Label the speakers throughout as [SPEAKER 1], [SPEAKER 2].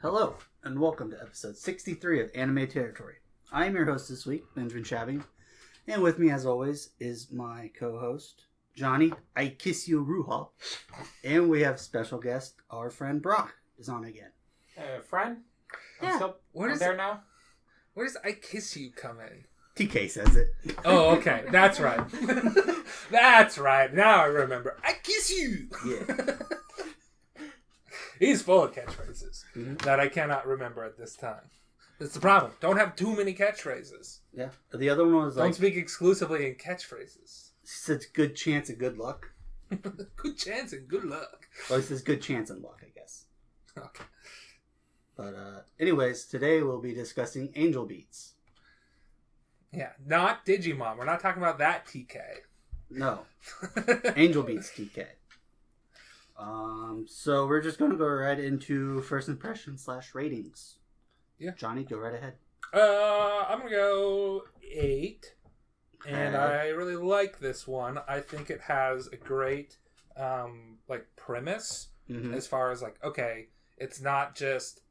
[SPEAKER 1] Hello, and welcome to episode 63 of Anime Territory. I am your host this week, Benjamin Shabby, and with me, as always, is my co-host, Johnny I Kiss You Ruha, and we have special guest, our friend Brock, is on again.
[SPEAKER 2] Friend?
[SPEAKER 1] Yeah.
[SPEAKER 2] I'm there now?
[SPEAKER 3] Where does I Kiss You come in?
[SPEAKER 1] TK says it.
[SPEAKER 3] Oh, okay. That's right. That's right. Now I remember. I kiss you!
[SPEAKER 1] Yeah.
[SPEAKER 3] He's full of catchphrases that I cannot remember at this time. That's the problem. Don't have too many catchphrases.
[SPEAKER 1] Yeah. The other one was
[SPEAKER 3] Don't speak exclusively in catchphrases.
[SPEAKER 1] She said good chance and good luck.
[SPEAKER 3] Good chance and good luck.
[SPEAKER 1] Well, he says good chance and luck, I guess.
[SPEAKER 3] Okay.
[SPEAKER 1] But anyways, today we'll be discussing Angel Beats.
[SPEAKER 3] Yeah, not Digimon. We're not talking about that TK.
[SPEAKER 1] No. Angel Beats TK. So we're just going to go right into first impression / ratings.
[SPEAKER 3] Yeah.
[SPEAKER 1] Johnny, go right ahead.
[SPEAKER 3] I'm going to go 8. And
[SPEAKER 1] Okay.
[SPEAKER 3] I really like this one. I think it has a great, premise.
[SPEAKER 1] Mm-hmm.
[SPEAKER 3] As far as, okay, it's not just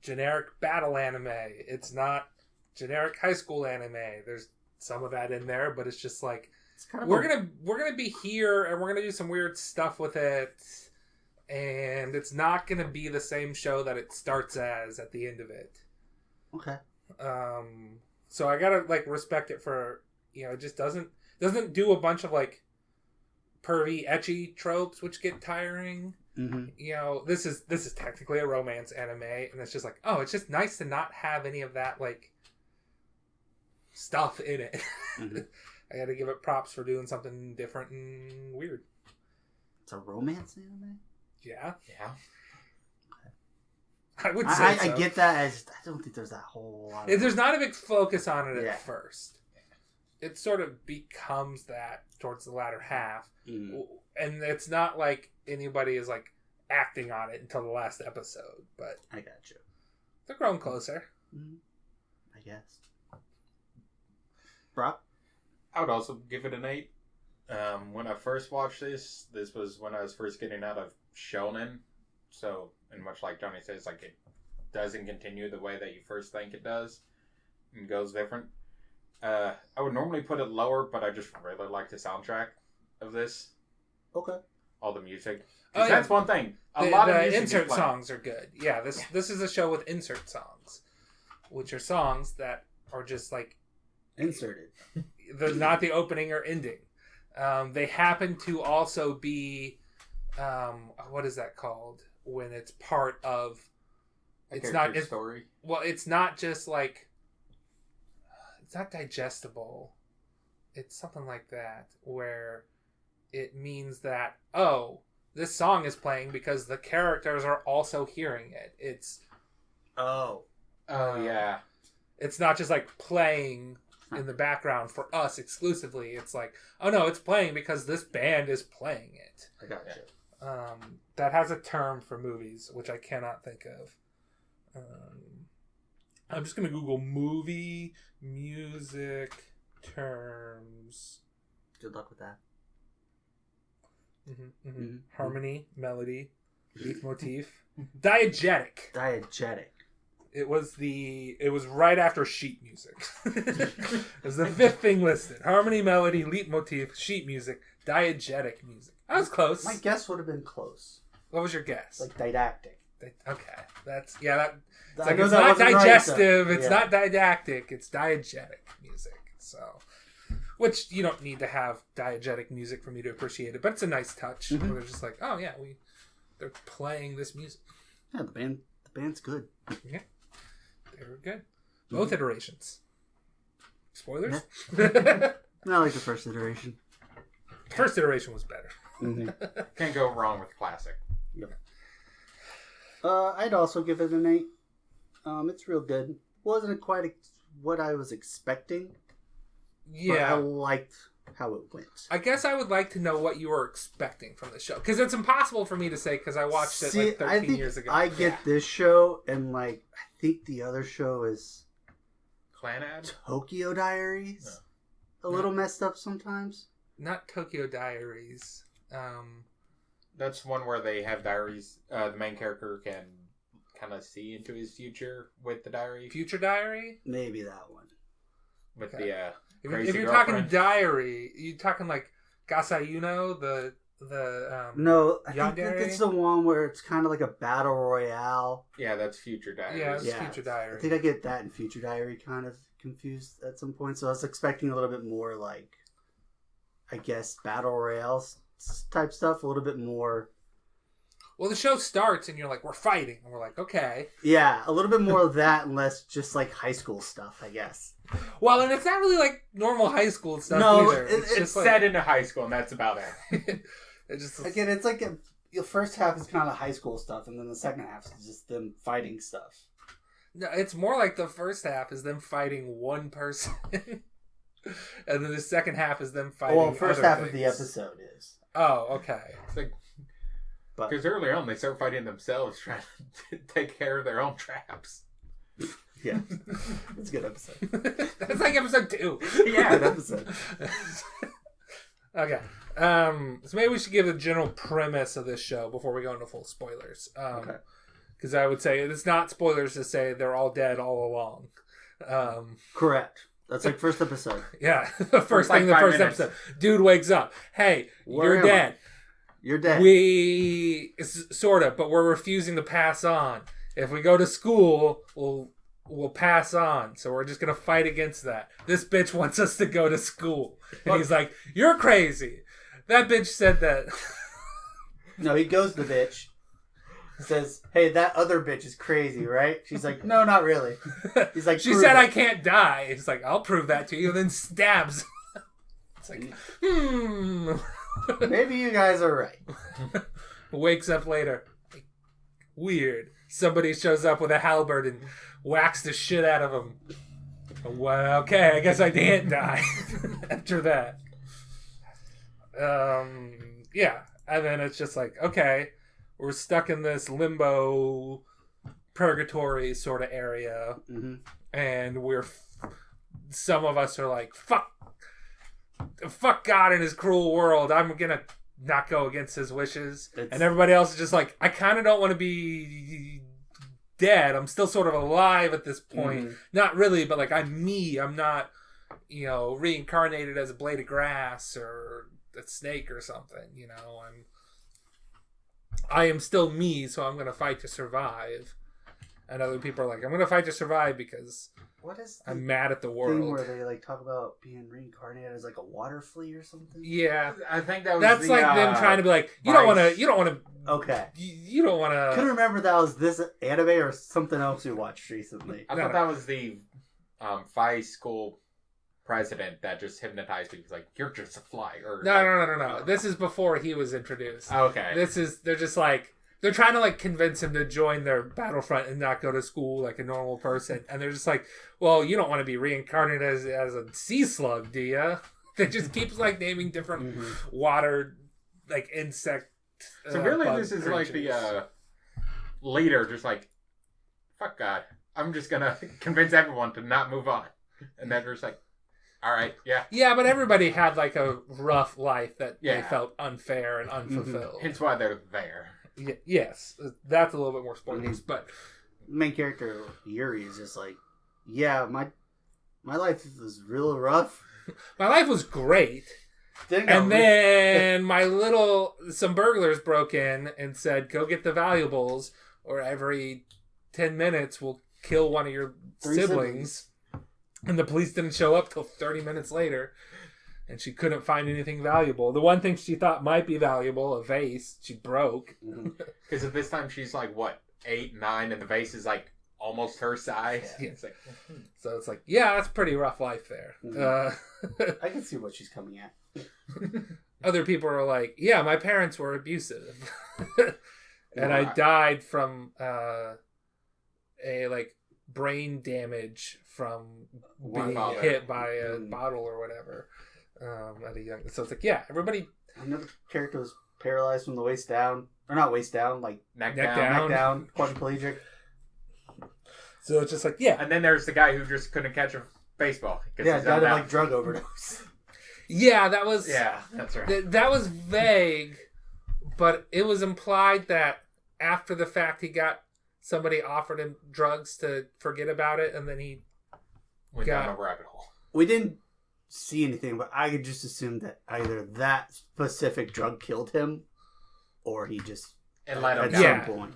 [SPEAKER 3] generic battle anime. It's not generic high school anime. There's some of that in there, but it's just
[SPEAKER 1] It's kind of
[SPEAKER 3] we're gonna be here and we're gonna do some weird stuff with it, and it's not gonna be the same show that it starts as at the end of it.
[SPEAKER 1] Okay.
[SPEAKER 3] So I gotta respect it for it just doesn't do a bunch of pervy ecchi tropes which get tiring.
[SPEAKER 1] Mm-hmm.
[SPEAKER 3] This is technically a romance anime, and it's just it's just nice to not have any of that stuff in it. Mm-hmm. I gotta give it props for doing something different and weird.
[SPEAKER 1] It's a romance anime?
[SPEAKER 3] Yeah.
[SPEAKER 2] Yeah.
[SPEAKER 3] I would say so.
[SPEAKER 1] I get that. I don't think there's that whole lot of...
[SPEAKER 3] There's not a big focus on it
[SPEAKER 1] Yeah.
[SPEAKER 3] at first. It sort of becomes that towards the latter half.
[SPEAKER 1] Mm.
[SPEAKER 3] And it's not like anybody is acting on it until the last episode, but
[SPEAKER 1] I got you.
[SPEAKER 3] they're growing closer.
[SPEAKER 1] Mm. I guess. Brock?
[SPEAKER 2] I would also give it an 8. When I first watched this was when I was first getting out of shonen. So, and much like Johnny says, it doesn't continue the way that you first think it does. And goes different. I would normally put it lower, but I just really like the soundtrack of this.
[SPEAKER 1] Okay.
[SPEAKER 2] All the music.
[SPEAKER 3] Oh, yeah.
[SPEAKER 2] That's one thing. A lot of music
[SPEAKER 3] insert
[SPEAKER 2] is playing.
[SPEAKER 3] songs are good. Yeah, this is a show with insert songs, which are songs that are just
[SPEAKER 1] Inserted.
[SPEAKER 3] they're not the opening or ending. They happen to also be what is that called when it's part of? It's not
[SPEAKER 2] story.
[SPEAKER 3] Well, it's not just it's not digestible. It's something like that where it means that this song is playing because the characters are also hearing it. It's
[SPEAKER 2] Yeah.
[SPEAKER 3] It's not just playing in the background for us exclusively. It's it's playing because this band is playing it.
[SPEAKER 1] I got you.
[SPEAKER 3] That has a term for movies, which I cannot think of. I'm just going to Google movie music terms.
[SPEAKER 1] Good luck with that.
[SPEAKER 3] Mm-hmm. Harmony, melody, leitmotif, diegetic.
[SPEAKER 1] Diegetic.
[SPEAKER 3] It was right after sheet music. It was the 5th thing listed. Harmony, melody, leitmotif, sheet music, diegetic music. I was close.
[SPEAKER 1] My guess would have been close.
[SPEAKER 3] What was your guess?
[SPEAKER 1] Didactic.
[SPEAKER 3] Okay. That's it's
[SPEAKER 1] I know
[SPEAKER 3] it's
[SPEAKER 1] that
[SPEAKER 3] not
[SPEAKER 1] wasn't right,
[SPEAKER 3] digestive,
[SPEAKER 1] though.
[SPEAKER 3] it's
[SPEAKER 1] Yeah.
[SPEAKER 3] not didactic, it's diegetic music. So, which you don't need to have diegetic music for me to appreciate it, but it's a nice touch.
[SPEAKER 1] Mm-hmm.
[SPEAKER 3] Where they're just they're playing this music.
[SPEAKER 1] Yeah, the band's good.
[SPEAKER 3] Yeah. They were good. Both iterations. Spoilers?
[SPEAKER 1] I like the first iteration.
[SPEAKER 3] First iteration was better.
[SPEAKER 1] Mm-hmm.
[SPEAKER 2] Can't go wrong with classic.
[SPEAKER 1] Yep. I'd also give it an 8. It's real good. Wasn't quite what I was expecting.
[SPEAKER 3] Yeah.
[SPEAKER 1] But I liked how it went.
[SPEAKER 3] I guess I would like to know what you were expecting from the show. Because it's impossible for me to say because I watched it 13 years ago.
[SPEAKER 1] I get this show and I think the other show is
[SPEAKER 2] Clan Ad?
[SPEAKER 1] Tokyo Diaries. A little messed up sometimes.
[SPEAKER 3] Not Tokyo Diaries.
[SPEAKER 2] That's one where they have diaries. The main character can kind of see into his future with the diary.
[SPEAKER 3] Future Diary?
[SPEAKER 1] Maybe that one.
[SPEAKER 2] With
[SPEAKER 3] Okay.
[SPEAKER 2] the
[SPEAKER 3] If you're
[SPEAKER 2] girlfriend.
[SPEAKER 3] talking diary, you talking like Gasayuno, the
[SPEAKER 1] No, I think
[SPEAKER 3] Yandere?
[SPEAKER 1] it's the one where it's kind of like a battle royale.
[SPEAKER 2] Yeah, that's Future Diary.
[SPEAKER 3] Yeah, it's
[SPEAKER 1] Yeah,
[SPEAKER 3] Future Diary.
[SPEAKER 1] I think I get that and Future Diary kind of confused at some point. So I was expecting a little bit more like, I guess, battle royale type stuff. A little bit more.
[SPEAKER 3] Well, the show starts and you're like, we're fighting. And we're like, okay.
[SPEAKER 1] Yeah, a little bit more of that and less just like high school stuff, I guess.
[SPEAKER 3] Well, and it's not really like normal high school stuff
[SPEAKER 1] No,
[SPEAKER 3] either.
[SPEAKER 1] it's
[SPEAKER 2] It's set into high school, and that's about it.
[SPEAKER 3] It's just
[SPEAKER 1] Again, it's like the first half is kind of high school stuff, and then the second half is just them fighting stuff.
[SPEAKER 3] no, it's more like the first half is them fighting one person, and then the second half is them fighting.
[SPEAKER 1] Well, first
[SPEAKER 3] other
[SPEAKER 1] half
[SPEAKER 3] things.
[SPEAKER 1] of the episode is.
[SPEAKER 3] Oh, okay.
[SPEAKER 2] It's like,
[SPEAKER 1] But
[SPEAKER 2] because earlier on they start fighting themselves, trying to take care of their own traps.
[SPEAKER 1] yeah, it's a good episode.
[SPEAKER 3] That's like episode 2.
[SPEAKER 2] Yeah.
[SPEAKER 1] Good episode.
[SPEAKER 3] Okay. So maybe we should give a general premise of this show before we go into full spoilers.
[SPEAKER 1] Okay.
[SPEAKER 3] Because I would say it's not spoilers to say they're all dead all along.
[SPEAKER 1] Correct. That's like first episode.
[SPEAKER 3] Yeah, the first
[SPEAKER 2] like
[SPEAKER 3] thing, the
[SPEAKER 2] 5
[SPEAKER 3] first
[SPEAKER 2] minutes.
[SPEAKER 3] episode. Dude wakes up. Hey,
[SPEAKER 1] Where
[SPEAKER 3] you're
[SPEAKER 1] am I?
[SPEAKER 3] dead.
[SPEAKER 1] You're dead.
[SPEAKER 3] Sort of, but we're refusing to pass on. If we go to school, we'll pass on. So we're just gonna fight against that. This bitch wants us to go to school, and he's like, "You're crazy." That bitch said that.
[SPEAKER 1] No, he goes to the bitch. Says, "Hey, that other bitch is crazy, right?" She's like, "No, not really." He's like,
[SPEAKER 3] She
[SPEAKER 1] "Prove
[SPEAKER 3] said
[SPEAKER 1] it."
[SPEAKER 3] I can't die. It's like, I'll prove that to you, and then stabs. It's like,
[SPEAKER 1] Maybe you guys are right.
[SPEAKER 3] Wakes up later. Weird. Somebody shows up with a halberd and whacks the shit out of him. Well, okay, I guess I didn't die after that. Yeah. And then it's just like, okay, we're stuck in this limbo purgatory sort of area.
[SPEAKER 1] Mm-hmm.
[SPEAKER 3] And some of us are like, fuck God in his cruel world. I'm gonna not go against his wishes. And everybody else is just like, I kind of don't want to be dead. I'm still sort of alive at this point.
[SPEAKER 1] Mhm.
[SPEAKER 3] Not really, but like I'm me. I'm not, reincarnated as a blade of grass or a snake or something. I am still me, so I'm gonna fight to survive. And other people are like, I'm gonna fight to survive because
[SPEAKER 1] What is the
[SPEAKER 3] I'm mad at the
[SPEAKER 1] thing
[SPEAKER 3] world.
[SPEAKER 1] where they like talk about being reincarnated as like a water flea or something?
[SPEAKER 3] Yeah,
[SPEAKER 2] I think that was
[SPEAKER 3] that's
[SPEAKER 2] the,
[SPEAKER 3] like them trying to be like, you don't want
[SPEAKER 2] Vice.
[SPEAKER 3] to,
[SPEAKER 1] Okay.
[SPEAKER 3] you don't want
[SPEAKER 1] Couldn't
[SPEAKER 3] to.
[SPEAKER 1] remember that was this anime or something else we watched recently.
[SPEAKER 2] I
[SPEAKER 3] No,
[SPEAKER 2] thought
[SPEAKER 3] no.
[SPEAKER 2] that was the Vice school president that just hypnotized people. He's like, you're just a fly. Or
[SPEAKER 3] No. This is before he was introduced.
[SPEAKER 2] Okay.
[SPEAKER 3] They're just like, they're trying to like convince him to join their Battlefront and not go to school like a normal person. And they're just like, well, you don't want to be reincarnated as a sea slug, do you? They just keeps like naming different water, like insect.
[SPEAKER 2] So really,
[SPEAKER 3] bug
[SPEAKER 2] this is like the
[SPEAKER 3] creatures.
[SPEAKER 2] leader, just like, fuck God, I'm just gonna convince everyone to not move on, and they're just like, all right, yeah.
[SPEAKER 3] Yeah, but everybody had like a rough life that they
[SPEAKER 2] Yeah.
[SPEAKER 3] felt unfair and unfulfilled.
[SPEAKER 2] Hence why they're there.
[SPEAKER 3] Yes, that's a little bit more spoilers, but
[SPEAKER 1] Main character Yuri is just like, yeah, my life was real rough.
[SPEAKER 3] my life was great.
[SPEAKER 1] Didn't go
[SPEAKER 3] And then some burglars broke in and said, go get the valuables, or every 10 minutes we'll kill one of your
[SPEAKER 1] Three
[SPEAKER 3] siblings. And the police didn't show up till 30 minutes later. And she couldn't find anything valuable. The one thing she thought might be valuable, a vase, she broke.
[SPEAKER 2] Because at this time she's like what 8, 9, and the vase is like almost her size.
[SPEAKER 3] Yeah.
[SPEAKER 2] It's like,
[SPEAKER 3] So it's like, yeah, that's a pretty rough life there.
[SPEAKER 1] I can see what she's coming at.
[SPEAKER 3] Other people are like, yeah, my parents were abusive. And I
[SPEAKER 2] Wow.
[SPEAKER 3] died from a like brain damage from being
[SPEAKER 2] father.
[SPEAKER 3] hit by a
[SPEAKER 1] Mm.
[SPEAKER 3] bottle or whatever at a young. So it's like, yeah, everybody
[SPEAKER 1] Another character was paralyzed from the waist down, or not waist down, like
[SPEAKER 2] neck
[SPEAKER 3] Neck
[SPEAKER 2] down.
[SPEAKER 3] down.
[SPEAKER 1] neck down, quadriplegic.
[SPEAKER 3] So it's just like, yeah,
[SPEAKER 2] And then there's the guy who just couldn't catch a baseball. 'cause
[SPEAKER 1] Yeah,
[SPEAKER 2] he's
[SPEAKER 1] died of
[SPEAKER 2] unbound.
[SPEAKER 1] like drug overdose.
[SPEAKER 3] yeah, that was
[SPEAKER 2] Yeah, that's right.
[SPEAKER 3] that was vague, but it was implied that after the fact he got somebody offered him drugs to forget about it, and then he
[SPEAKER 2] Went down a rabbit hole.
[SPEAKER 1] We didn't see anything, but I could just assume that either that specific drug killed him, or he just
[SPEAKER 2] And let him
[SPEAKER 1] at
[SPEAKER 2] down.
[SPEAKER 1] some point.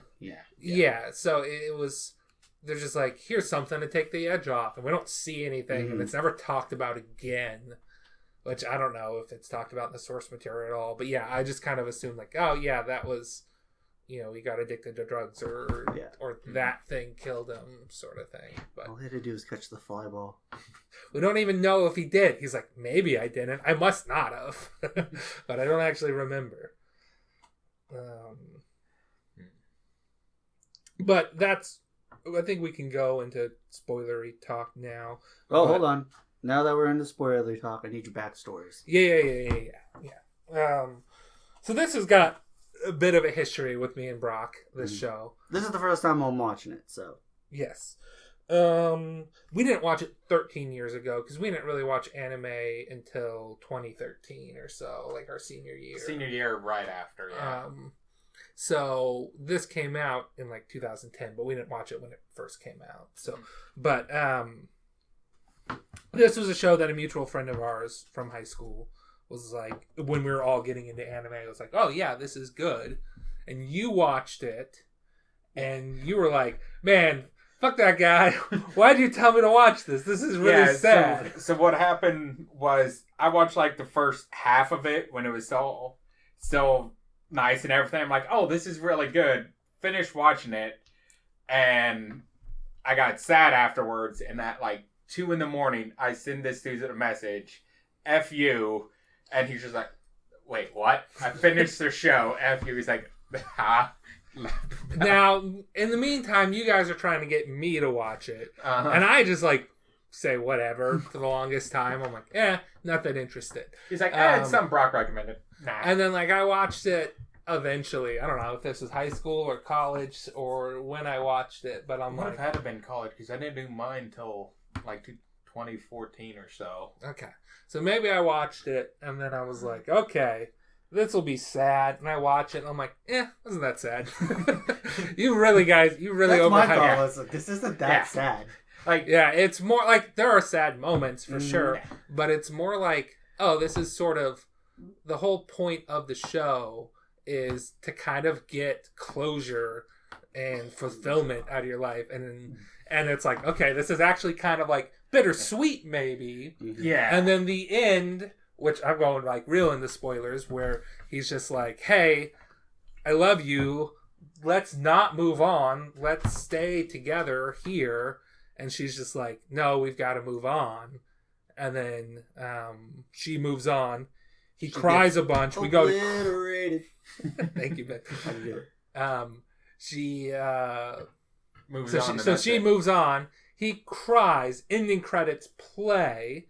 [SPEAKER 3] Yeah, so it was. They're just like, here's something to take the edge off, and we don't see anything, and it's never talked about again. Which I don't know if it's talked about in the source material at all, but yeah, I just kind of assumed like, oh yeah, that was, he got addicted to drugs, or that thing killed him, sort of thing. But
[SPEAKER 1] All he had to do was catch the fly ball.
[SPEAKER 3] we don't even know if he did. He's like, maybe I didn't. I must not have, but I don't actually remember. But that's. I think we can go into spoilery talk now.
[SPEAKER 1] Oh, hold on. Now that we're into spoiler talk, I need your backstories.
[SPEAKER 3] Yeah. So this has got a bit of a history with me and Brock, this show.
[SPEAKER 1] This is the first time I'm watching it, so.
[SPEAKER 3] Yes. We didn't watch it 13 years ago, because we didn't really watch anime until 2013 or so, like our senior year.
[SPEAKER 2] Senior year right after, yeah.
[SPEAKER 3] So this came out in like 2010, but we didn't watch it when it first came out. So, but this was a show that a mutual friend of ours from high school was like, when we were all getting into anime, it was like, oh yeah, this is good. And you watched it, and you were like, man, fuck that guy. Why'd you tell me to watch this? This is really sad.
[SPEAKER 2] So what happened was I watched like the first half of it when it was still nice and everything. I'm like, oh, this is really good. Finished watching it, and I got sad afterwards. And at like 2 a.m, I send this dude a message, "F you," and he's just like, "Wait, what?" I finished the show. F you. He's like, "Ha."
[SPEAKER 3] Now, in the meantime, you guys are trying to get me to watch it, and I just like say whatever for the longest time. I'm like, not that interested.
[SPEAKER 2] He's like, it's something Brock recommended. Nah.
[SPEAKER 3] And then like I watched it eventually. I don't know if this was high school or college or when I watched it, but I'm
[SPEAKER 2] Would
[SPEAKER 3] like,
[SPEAKER 2] have had to been college because I didn't do mine till like 2014 or so.
[SPEAKER 3] okay. So maybe I watched it, and then I was like, okay, this will be sad. And I watch it, and I'm like, wasn't that sad? you really
[SPEAKER 1] That's
[SPEAKER 3] overhyped
[SPEAKER 1] my
[SPEAKER 3] it.
[SPEAKER 1] thought. Was, like, this isn't that sad.
[SPEAKER 2] Like,
[SPEAKER 3] Yeah, it's more like there are sad moments for sure, but it's more like, oh, this is sort of the whole point of the show is to kind of get closure and fulfillment out of your life, and it's like, okay, this is actually kind of like bittersweet maybe.
[SPEAKER 2] yeah.
[SPEAKER 3] And then the end, which I'm going like real into spoilers, where he's just like, hey, I love you, let's not move on, let's stay together here. And she's just like, no, we've got to move on. And then she moves on. He cries a bunch. We go.
[SPEAKER 1] Obliterated.
[SPEAKER 3] Thank you, Ben.
[SPEAKER 1] I get it.
[SPEAKER 3] She
[SPEAKER 2] Moves on.
[SPEAKER 3] so she moves on. He cries. Ending credits play,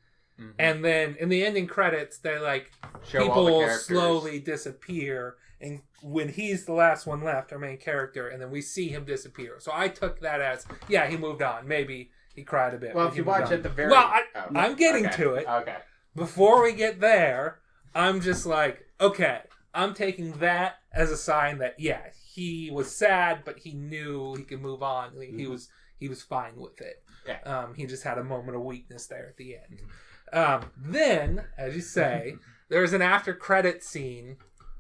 [SPEAKER 3] and then in the ending credits, they like
[SPEAKER 2] Show all the
[SPEAKER 3] people
[SPEAKER 2] characters.
[SPEAKER 3] slowly disappear, and when he's the last one left, our main character, and then we see him disappear. So I took that as, yeah, he moved on. Maybe he cried a bit.
[SPEAKER 2] Well,
[SPEAKER 3] but
[SPEAKER 2] if
[SPEAKER 3] he
[SPEAKER 2] you
[SPEAKER 3] moved
[SPEAKER 2] watch
[SPEAKER 3] on.
[SPEAKER 2] at the very...
[SPEAKER 3] Well,
[SPEAKER 2] Oh,
[SPEAKER 3] I'm getting
[SPEAKER 2] okay.
[SPEAKER 3] to it.
[SPEAKER 2] Okay.
[SPEAKER 3] Before we get there, I'm just like, okay, I'm taking that as a sign that, yeah, he was sad, but he knew he could move on. He was fine with it.
[SPEAKER 2] Yeah.
[SPEAKER 3] He just had a moment of weakness there at the end. Then, as you say, there's an after credit scene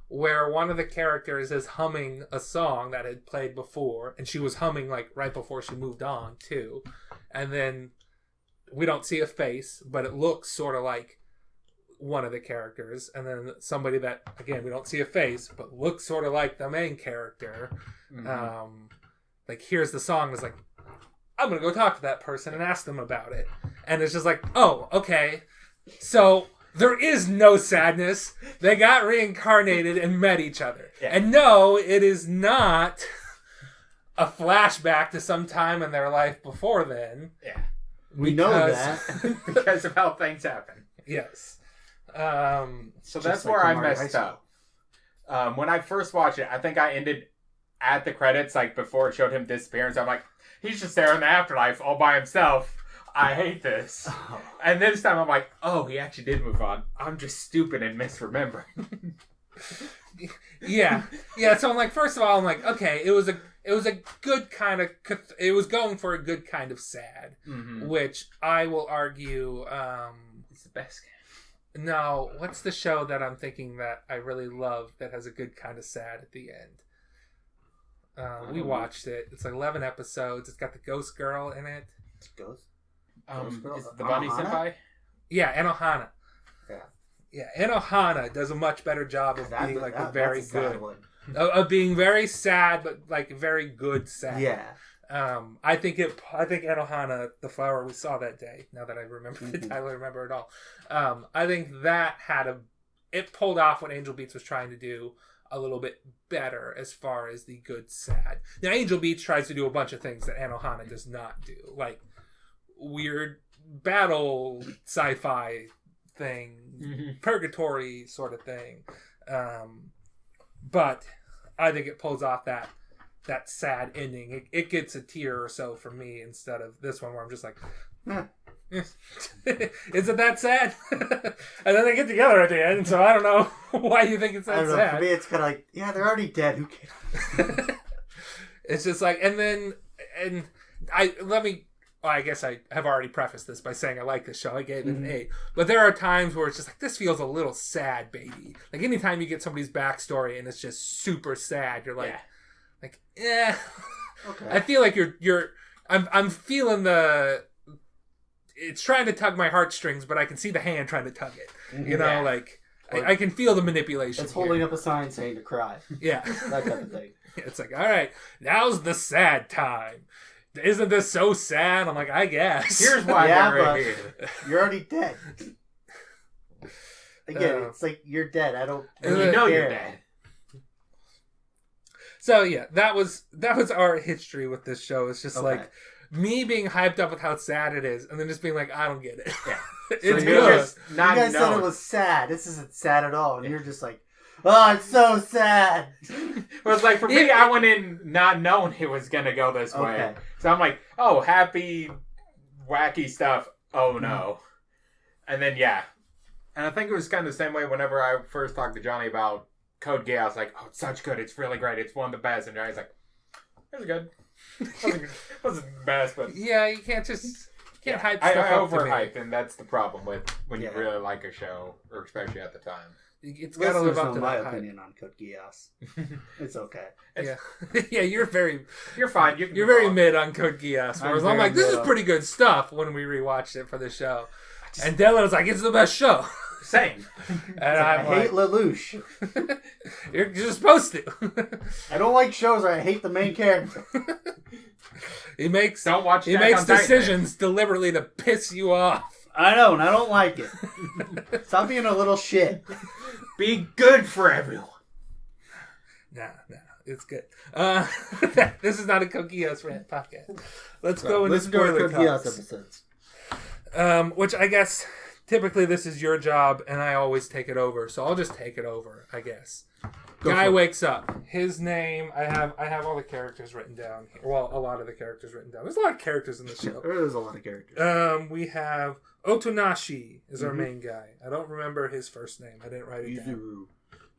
[SPEAKER 3] where one of the characters is humming a song that had played before, and she was humming like right before she moved on too. And then we don't see a face, but it looks sort of like one of the characters, and then somebody that, again, we don't see a face, but looks sort of like the main character. Like here's the song, is like, I'm gonna go talk to that person and ask them about it. And it's just like, oh, okay, so there is no sadness. They got reincarnated and met each other.
[SPEAKER 2] Yeah.
[SPEAKER 3] And no, it is not a flashback to some time in their life before then.
[SPEAKER 2] Yeah.
[SPEAKER 1] We know that.
[SPEAKER 2] Because of how things happen.
[SPEAKER 3] Yes.
[SPEAKER 2] So that's
[SPEAKER 1] like
[SPEAKER 2] where I
[SPEAKER 1] Mario High
[SPEAKER 2] messed up. When I first watched it, I think I ended at the credits, like before it showed him disappearing. So I'm like, he's just there in the afterlife all by himself. I hate this.
[SPEAKER 1] Oh.
[SPEAKER 2] And this time I'm like, oh, he actually did move on. I'm just stupid and misremembering.
[SPEAKER 3] Yeah. So I'm like, first of all, I'm like, okay, it it was a good kind of, it was going for a good kind of sad, which I will argue,
[SPEAKER 2] it's the best game.
[SPEAKER 3] no, what's the show that I'm thinking that I really love that has a good kind of sad at the end? We watched it. It's like 11 episodes. It's got the ghost girl in it.
[SPEAKER 1] Ghost?
[SPEAKER 2] Is it the Bunny Senpai?
[SPEAKER 3] Yeah, Enohana.
[SPEAKER 1] Yeah.
[SPEAKER 3] Yeah, Enohana does a much better job of being like a very
[SPEAKER 1] that's a sad
[SPEAKER 3] good,
[SPEAKER 1] one.
[SPEAKER 3] of being very sad, but like very good sad.
[SPEAKER 1] Yeah.
[SPEAKER 3] I think Enohana, the flower we saw that day. Now that I remember it, I remember it all. I think that it pulled off what Angel Beats was trying to do a little bit better as far as the good sad. Now Angel Beats tries to do a bunch of things that Enohana does not do, like weird battle sci-fi thing, purgatory sort of thing. But I think it pulls off that sad ending. It gets a tear or so from me instead of this one where I'm just like, is it that sad? And then they get together at the end, so I don't know why you think it's that sad.
[SPEAKER 1] For me, it's kind of like, yeah, they're already dead. Who cares?
[SPEAKER 3] It's just like, I guess I have already prefaced this by saying I like this show. I gave it an 8. But there are times where it's just like, this feels a little sad, baby. Like anytime you get somebody's backstory and it's just super sad, you're like, yeah. Okay. I feel like I'm feeling it's trying to tug my heartstrings, but I can see the hand trying to tug it. You know, like I can feel the manipulation.
[SPEAKER 1] It's holding up a sign saying to cry.
[SPEAKER 3] Yeah.
[SPEAKER 1] That type of thing.
[SPEAKER 3] It's like, all right, now's the sad time. Isn't this so sad? I'm like, I guess.
[SPEAKER 2] Here's why they're here.
[SPEAKER 1] You're already dead. Again, it's like you're dead. I don't.
[SPEAKER 2] You know you're dead.
[SPEAKER 3] So yeah, that was our history with this show. It's just like me being hyped up with how sad it is, and then just being like, I don't get it. Yeah. It's
[SPEAKER 1] so
[SPEAKER 3] good.
[SPEAKER 1] You guys said it was sad. This isn't sad at all, and you're just like, oh, it's so sad.
[SPEAKER 2] Well, it's like for me, I went in not knowing it was gonna go this way, so I'm like, oh, happy, wacky stuff. Oh no, and then and I think it was kind of the same way whenever I first talked to Johnny about Code Geass. I was like, oh, it's such good. It's really great. It's one of the best. And Johnny's like, it was good. It wasn't the best, but
[SPEAKER 3] yeah, you can't hype stuff
[SPEAKER 2] I
[SPEAKER 3] up.
[SPEAKER 2] overhype, and that's the problem with when you really like a show, or especially at the time.
[SPEAKER 3] It's got to live up to
[SPEAKER 1] my
[SPEAKER 3] that
[SPEAKER 1] opinion on Code Geass. It's okay.
[SPEAKER 3] Yeah, you're
[SPEAKER 2] fine.
[SPEAKER 3] You're very mid on Code Geass. Whereas I'm like, this is pretty good stuff when we rewatched it for the show. And Dylan was like, it's the best show.
[SPEAKER 2] Same.
[SPEAKER 3] And
[SPEAKER 1] I hate Lelouch.
[SPEAKER 3] You're supposed to.
[SPEAKER 1] I don't like shows where I hate the main character.
[SPEAKER 3] He makes
[SPEAKER 2] decisions
[SPEAKER 3] Titan. Deliberately to piss you off.
[SPEAKER 1] I know, and I don't like it. Stop being a little shit.
[SPEAKER 2] Be good for everyone.
[SPEAKER 3] Nah, it's good. This is not a Code Geass rant podcast. Let's go into spoiler talks.
[SPEAKER 1] Episodes.
[SPEAKER 3] Which I guess typically this is your job, and I always take it over, so I'll just take it over, I guess. Guy wakes up. His name, I have all the characters written down here. Well, a lot of the characters written down. There's a lot of characters in the show.
[SPEAKER 1] There's a lot of characters.
[SPEAKER 3] We have Otonashi is our main guy. I don't remember his first name. I didn't write it down.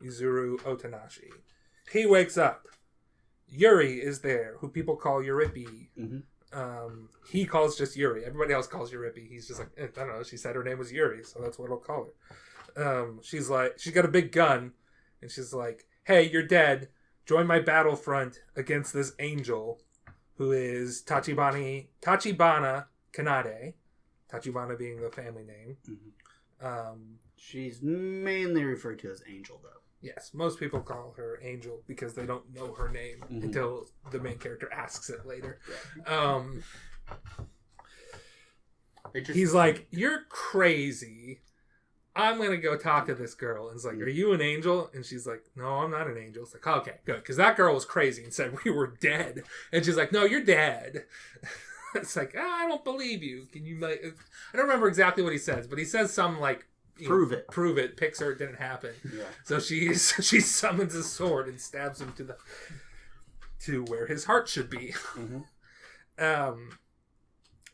[SPEAKER 3] Yuzuru Otonashi. He wakes up. Yuri is there, who people call Yurippy. He calls just Yuri. Everybody else calls Yurippy. He's just like, I don't know. She said her name was Yuri, so that's what I'll call her. She's got a big gun, and she's like, hey, you're dead. Join my battlefront against this angel, who is Tachibana Kanade. Tachibana being the family name.
[SPEAKER 1] She's mainly referred to as Angel, though.
[SPEAKER 3] Yes, most people call her Angel because they don't know her name until the main character asks it later. He's like, you're crazy. I'm going to go talk to this girl. And it's like, are you an angel? And she's like, no, I'm not an angel. It's like, okay, good. Because that girl was crazy and said we were dead. And she's like, no, you're dead. It's like, I don't believe you. Can you, like, I don't remember exactly what he says, but he says something like,
[SPEAKER 1] prove it.
[SPEAKER 3] Pixar, it didn't happen.
[SPEAKER 1] Yeah.
[SPEAKER 3] So she summons a sword and stabs him to where his heart should be. Then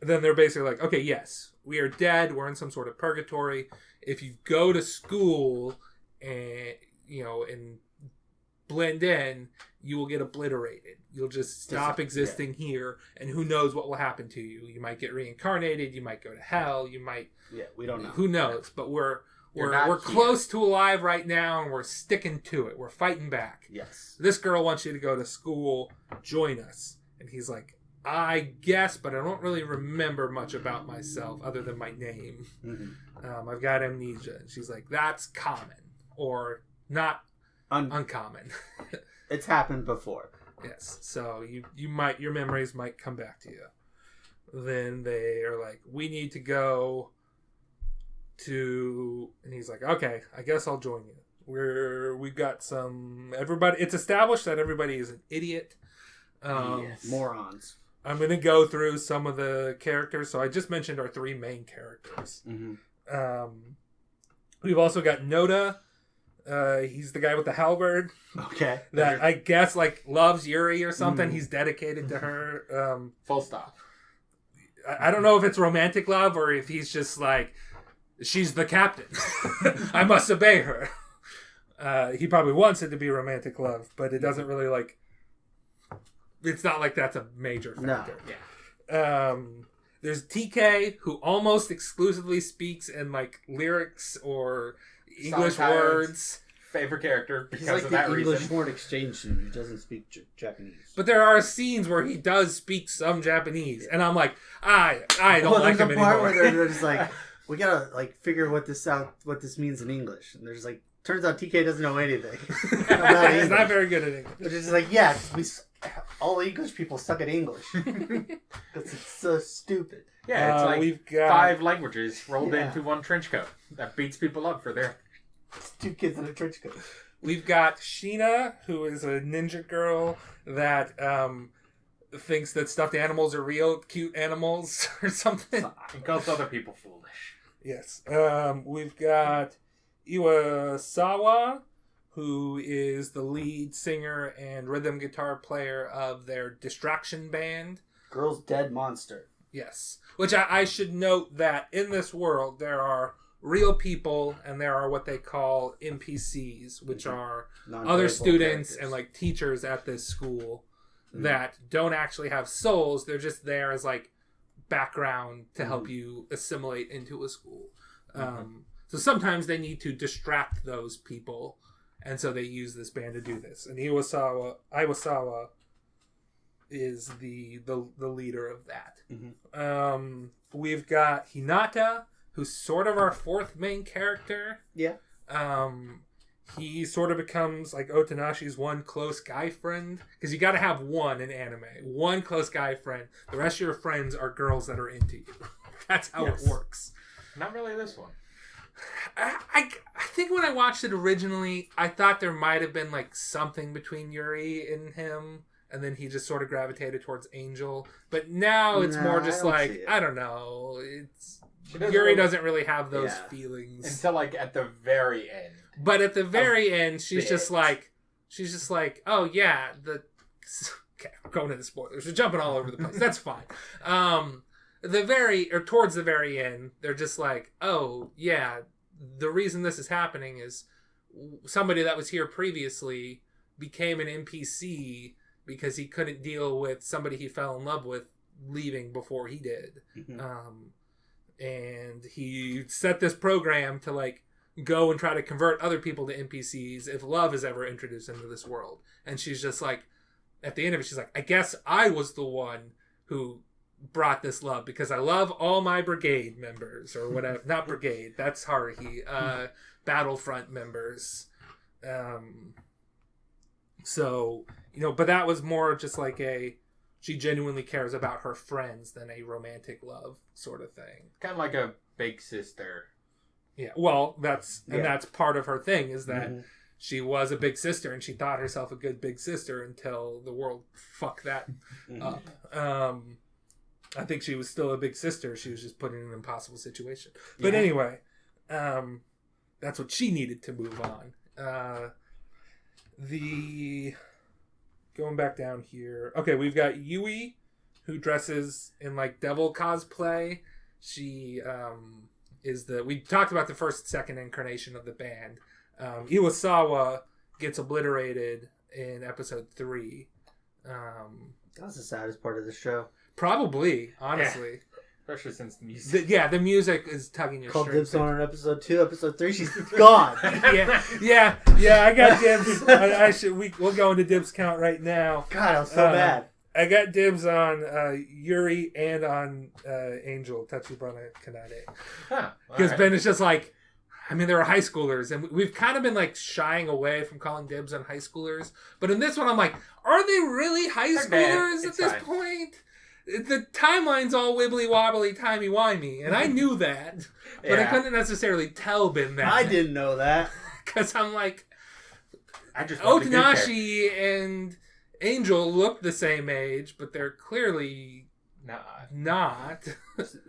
[SPEAKER 3] they're basically like, okay, yes, we are dead. We're in some sort of purgatory. If you go to school and blend in, you will get obliterated. You'll just stop existing here, and who knows what will happen to you. You might get reincarnated, you might go to hell, you might...
[SPEAKER 1] Yeah, we don't know.
[SPEAKER 3] Who knows? But we're
[SPEAKER 2] here.
[SPEAKER 3] close to alive right now, and we're sticking to it. We're fighting back.
[SPEAKER 1] Yes.
[SPEAKER 3] This girl wants you to go to school. Join us. And he's like, I guess, but I don't really remember much about myself other than my name.
[SPEAKER 1] Mm-hmm.
[SPEAKER 3] I've got amnesia. And she's like, that's common. Or not uncommon.
[SPEAKER 1] It's happened before.
[SPEAKER 3] Yes. So you might, your memories might come back to you. Then they are like, we need to go to, and he's like, okay, I guess I'll join you. We've got everybody, it's established that everybody is an idiot.
[SPEAKER 1] Yes. Morons.
[SPEAKER 3] I'm going to go through some of the characters. So I just mentioned our 3 main characters.
[SPEAKER 1] Mm-hmm.
[SPEAKER 3] We've also got Noda. He's the guy with the halberd.
[SPEAKER 1] Okay.
[SPEAKER 3] That I guess like loves Yuri or something. He's dedicated to her.
[SPEAKER 2] Full stop.
[SPEAKER 3] I don't know if it's romantic love or if he's just like, she's the captain. I must obey her. He probably wants it to be romantic love, but it doesn't really like... It's not like that's a major factor.
[SPEAKER 1] No.
[SPEAKER 2] Yeah.
[SPEAKER 3] There's TK, who almost exclusively speaks in like lyrics or English
[SPEAKER 2] Sometimes.
[SPEAKER 3] words.
[SPEAKER 2] Favorite character
[SPEAKER 1] He's
[SPEAKER 2] because
[SPEAKER 1] like
[SPEAKER 2] of
[SPEAKER 1] the
[SPEAKER 2] that
[SPEAKER 1] English
[SPEAKER 2] reason.
[SPEAKER 1] foreign exchange student who doesn't speak Japanese.
[SPEAKER 3] But there are scenes where he does speak some Japanese, and I'm like, I don't like him
[SPEAKER 1] there's a part
[SPEAKER 3] anymore.
[SPEAKER 1] where they're just like, we gotta like figure what this means in English, and there's like, turns out TK doesn't know anything.
[SPEAKER 3] He's not very good at English.
[SPEAKER 1] Which is like, yeah, all English people suck at English because it's so stupid.
[SPEAKER 2] Yeah, it's like
[SPEAKER 3] we've got
[SPEAKER 2] 5 languages rolled
[SPEAKER 1] Yeah.
[SPEAKER 2] into one trench coat that beats people up for their...
[SPEAKER 1] It's 2 kids in a trench coat.
[SPEAKER 3] We've got Sheena, who is a ninja girl that thinks that stuffed animals are real cute animals or something.
[SPEAKER 2] It calls other people foolish.
[SPEAKER 3] Yes. We've got Iwasawa, who is the lead singer and rhythm guitar player of their Distraction band.
[SPEAKER 1] Girl's Dead Monster.
[SPEAKER 3] Yes. Which I should note that in this world there are real people and there are what they call NPCs, which are other students
[SPEAKER 1] characters.
[SPEAKER 3] and like teachers at this school that don't actually have souls. They're just there as like background to help you assimilate into a school. So sometimes they need to distract those people, and so they use this band to do this. And Iwasawa is the leader of that. We've got Hinata, who's sort of our 4th main character.
[SPEAKER 1] Yeah.
[SPEAKER 3] He sort of becomes like Otonashi's one close guy friend, because you got to have one in anime, one close guy friend. The rest of your friends are girls that are into you. That's how it works.
[SPEAKER 2] Not really this one.
[SPEAKER 3] I think when I watched it originally, I thought there might have been like something between Yuri and him, and then he just sort of gravitated towards Angel. But now it's more just like, I don't know. Yuri doesn't really have those feelings
[SPEAKER 2] until like at the very end.
[SPEAKER 3] But at the very end, she's just like, oh yeah, okay, I'm going into spoilers. We're jumping all over the place. That's fine. Towards the very end, they're just like, oh yeah, the reason this is happening is somebody that was here previously became an NPC because he couldn't deal with somebody he fell in love with leaving before he did. And he set this program to like go and try to convert other people to NPCs if love is ever introduced into this world. And she's just like, at the end of it, she's like, I guess I was the one who brought this love because I love all my brigade members or whatever. Not brigade, that's Haruhi. Battlefront members. So, but that was more just like she genuinely cares about her friends than a romantic love sort of thing.
[SPEAKER 2] Kind of like a big sister.
[SPEAKER 3] Yeah, well, that's part of her thing is that she was a big sister and she thought herself a good big sister until the world fucked that up. I think she was still a big sister. She was just put in an impossible situation. But anyway, that's what she needed to move on. Going back down here. Okay, we've got Yui, who dresses in like devil cosplay. She we talked about the second incarnation of the band. Iwasawa gets obliterated in episode 3.
[SPEAKER 1] That's the saddest part of the show.
[SPEAKER 3] Probably, honestly.
[SPEAKER 2] Especially since the music.
[SPEAKER 3] The music is tugging your
[SPEAKER 1] Called
[SPEAKER 3] strings.
[SPEAKER 1] dibs on her in episode 2. Episode 3, she's gone.
[SPEAKER 3] yeah, I got dibs. I should. We'll go into dibs count right now.
[SPEAKER 1] God, I was so bad.
[SPEAKER 3] I got dibs on Yuri and on Angel Tachibana Kanade. Because Ben is just like, I mean, they were high schoolers, and we've kind of been like shying away from calling dibs on high schoolers. But in this one, I'm like, are they really high schoolers at this point? The timeline's all wibbly wobbly, timey wimey, and I knew that, but I couldn't necessarily tell Ben that.
[SPEAKER 1] I didn't know that
[SPEAKER 3] because I'm like,
[SPEAKER 2] I just
[SPEAKER 3] Otanashi and Angel look the same age, but they're clearly not.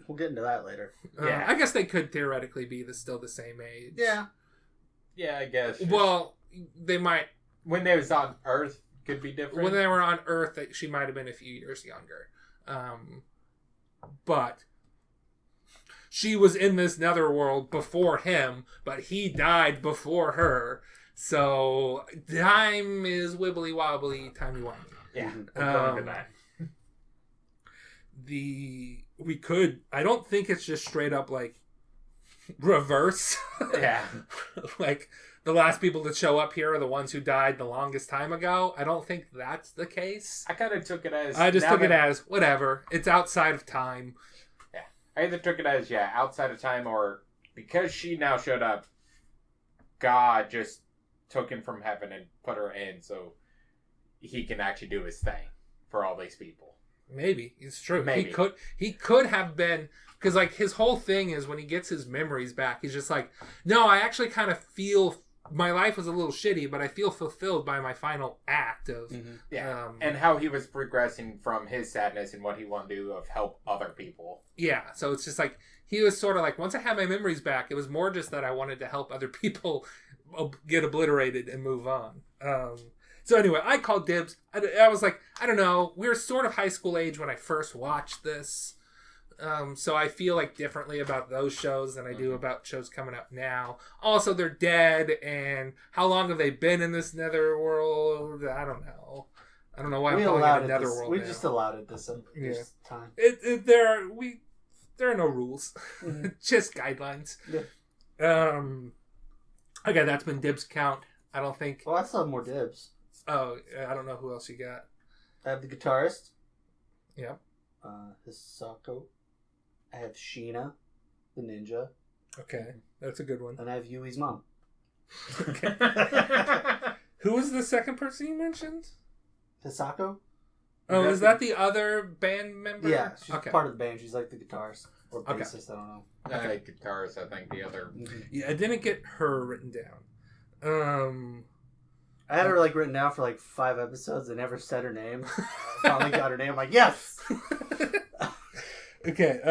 [SPEAKER 1] We'll get into that later.
[SPEAKER 3] I guess they could theoretically be still the same age.
[SPEAKER 2] Yeah, I guess.
[SPEAKER 3] Well, they might.
[SPEAKER 2] When they was on Earth, could be different.
[SPEAKER 3] When they were on Earth, she might have been a few years younger. But she was in this netherworld before him, but he died before her. So time is wibbly wobbly, timey wimey.
[SPEAKER 2] Yeah, we'll go into that.
[SPEAKER 3] We could. I don't think it's just straight up like reverse.
[SPEAKER 2] Yeah,
[SPEAKER 3] like the last people to show up here are the ones who died the longest time ago. I don't think that's the case.
[SPEAKER 2] I kind of took it as...
[SPEAKER 3] I just took it as, whatever. It's outside of time.
[SPEAKER 2] Yeah. I either took it as, outside of time, or because she now showed up, God just took him from heaven and put her in so he can actually do his thing for all these people.
[SPEAKER 3] Maybe. It's true.
[SPEAKER 2] Maybe.
[SPEAKER 3] He could have been... Because, like, his whole thing is when he gets his memories back, he's just like, no, I actually kind of feel... My life was a little shitty, but I feel fulfilled by my final act of...
[SPEAKER 2] Yeah, and how he was progressing from his sadness and what he wanted to do of help other people.
[SPEAKER 3] Yeah, so it's just like, he was sort of like, once I had my memories back, it was more just that I wanted to help other people get obliterated and move on. So anyway, I called dibs. I was like, I don't know, we were sort of high school age when I first watched this. So I feel like differently about those shows than I do about shows coming up now. Also, they're dead, and how long have they been in this netherworld? I don't know. I don't know why I'm calling it a netherworld.
[SPEAKER 1] We just allowed it this time.
[SPEAKER 3] There are no rules, just guidelines.
[SPEAKER 1] Yeah.
[SPEAKER 3] Okay, that's been dibs count. I don't think.
[SPEAKER 1] Well, I still have more dibs.
[SPEAKER 3] Oh, I don't know who else you got.
[SPEAKER 1] I have the guitarist.
[SPEAKER 3] Yeah.
[SPEAKER 1] Hisako. I have Sheena, the ninja.
[SPEAKER 3] Okay, that's a good one.
[SPEAKER 1] And I have Yui's mom.
[SPEAKER 3] Okay. Who was the second person you mentioned?
[SPEAKER 1] Hisako.
[SPEAKER 3] Oh, is that the other band member?
[SPEAKER 1] Yeah, she's part of the band. She's like the guitarist or bassist. I don't know.
[SPEAKER 2] Guitarist, I think the other.
[SPEAKER 3] Yeah, I didn't get her written down.
[SPEAKER 1] I had her written down for 5 episodes. I never said her name. I finally got her name. I'm like, yes.
[SPEAKER 3] Okay.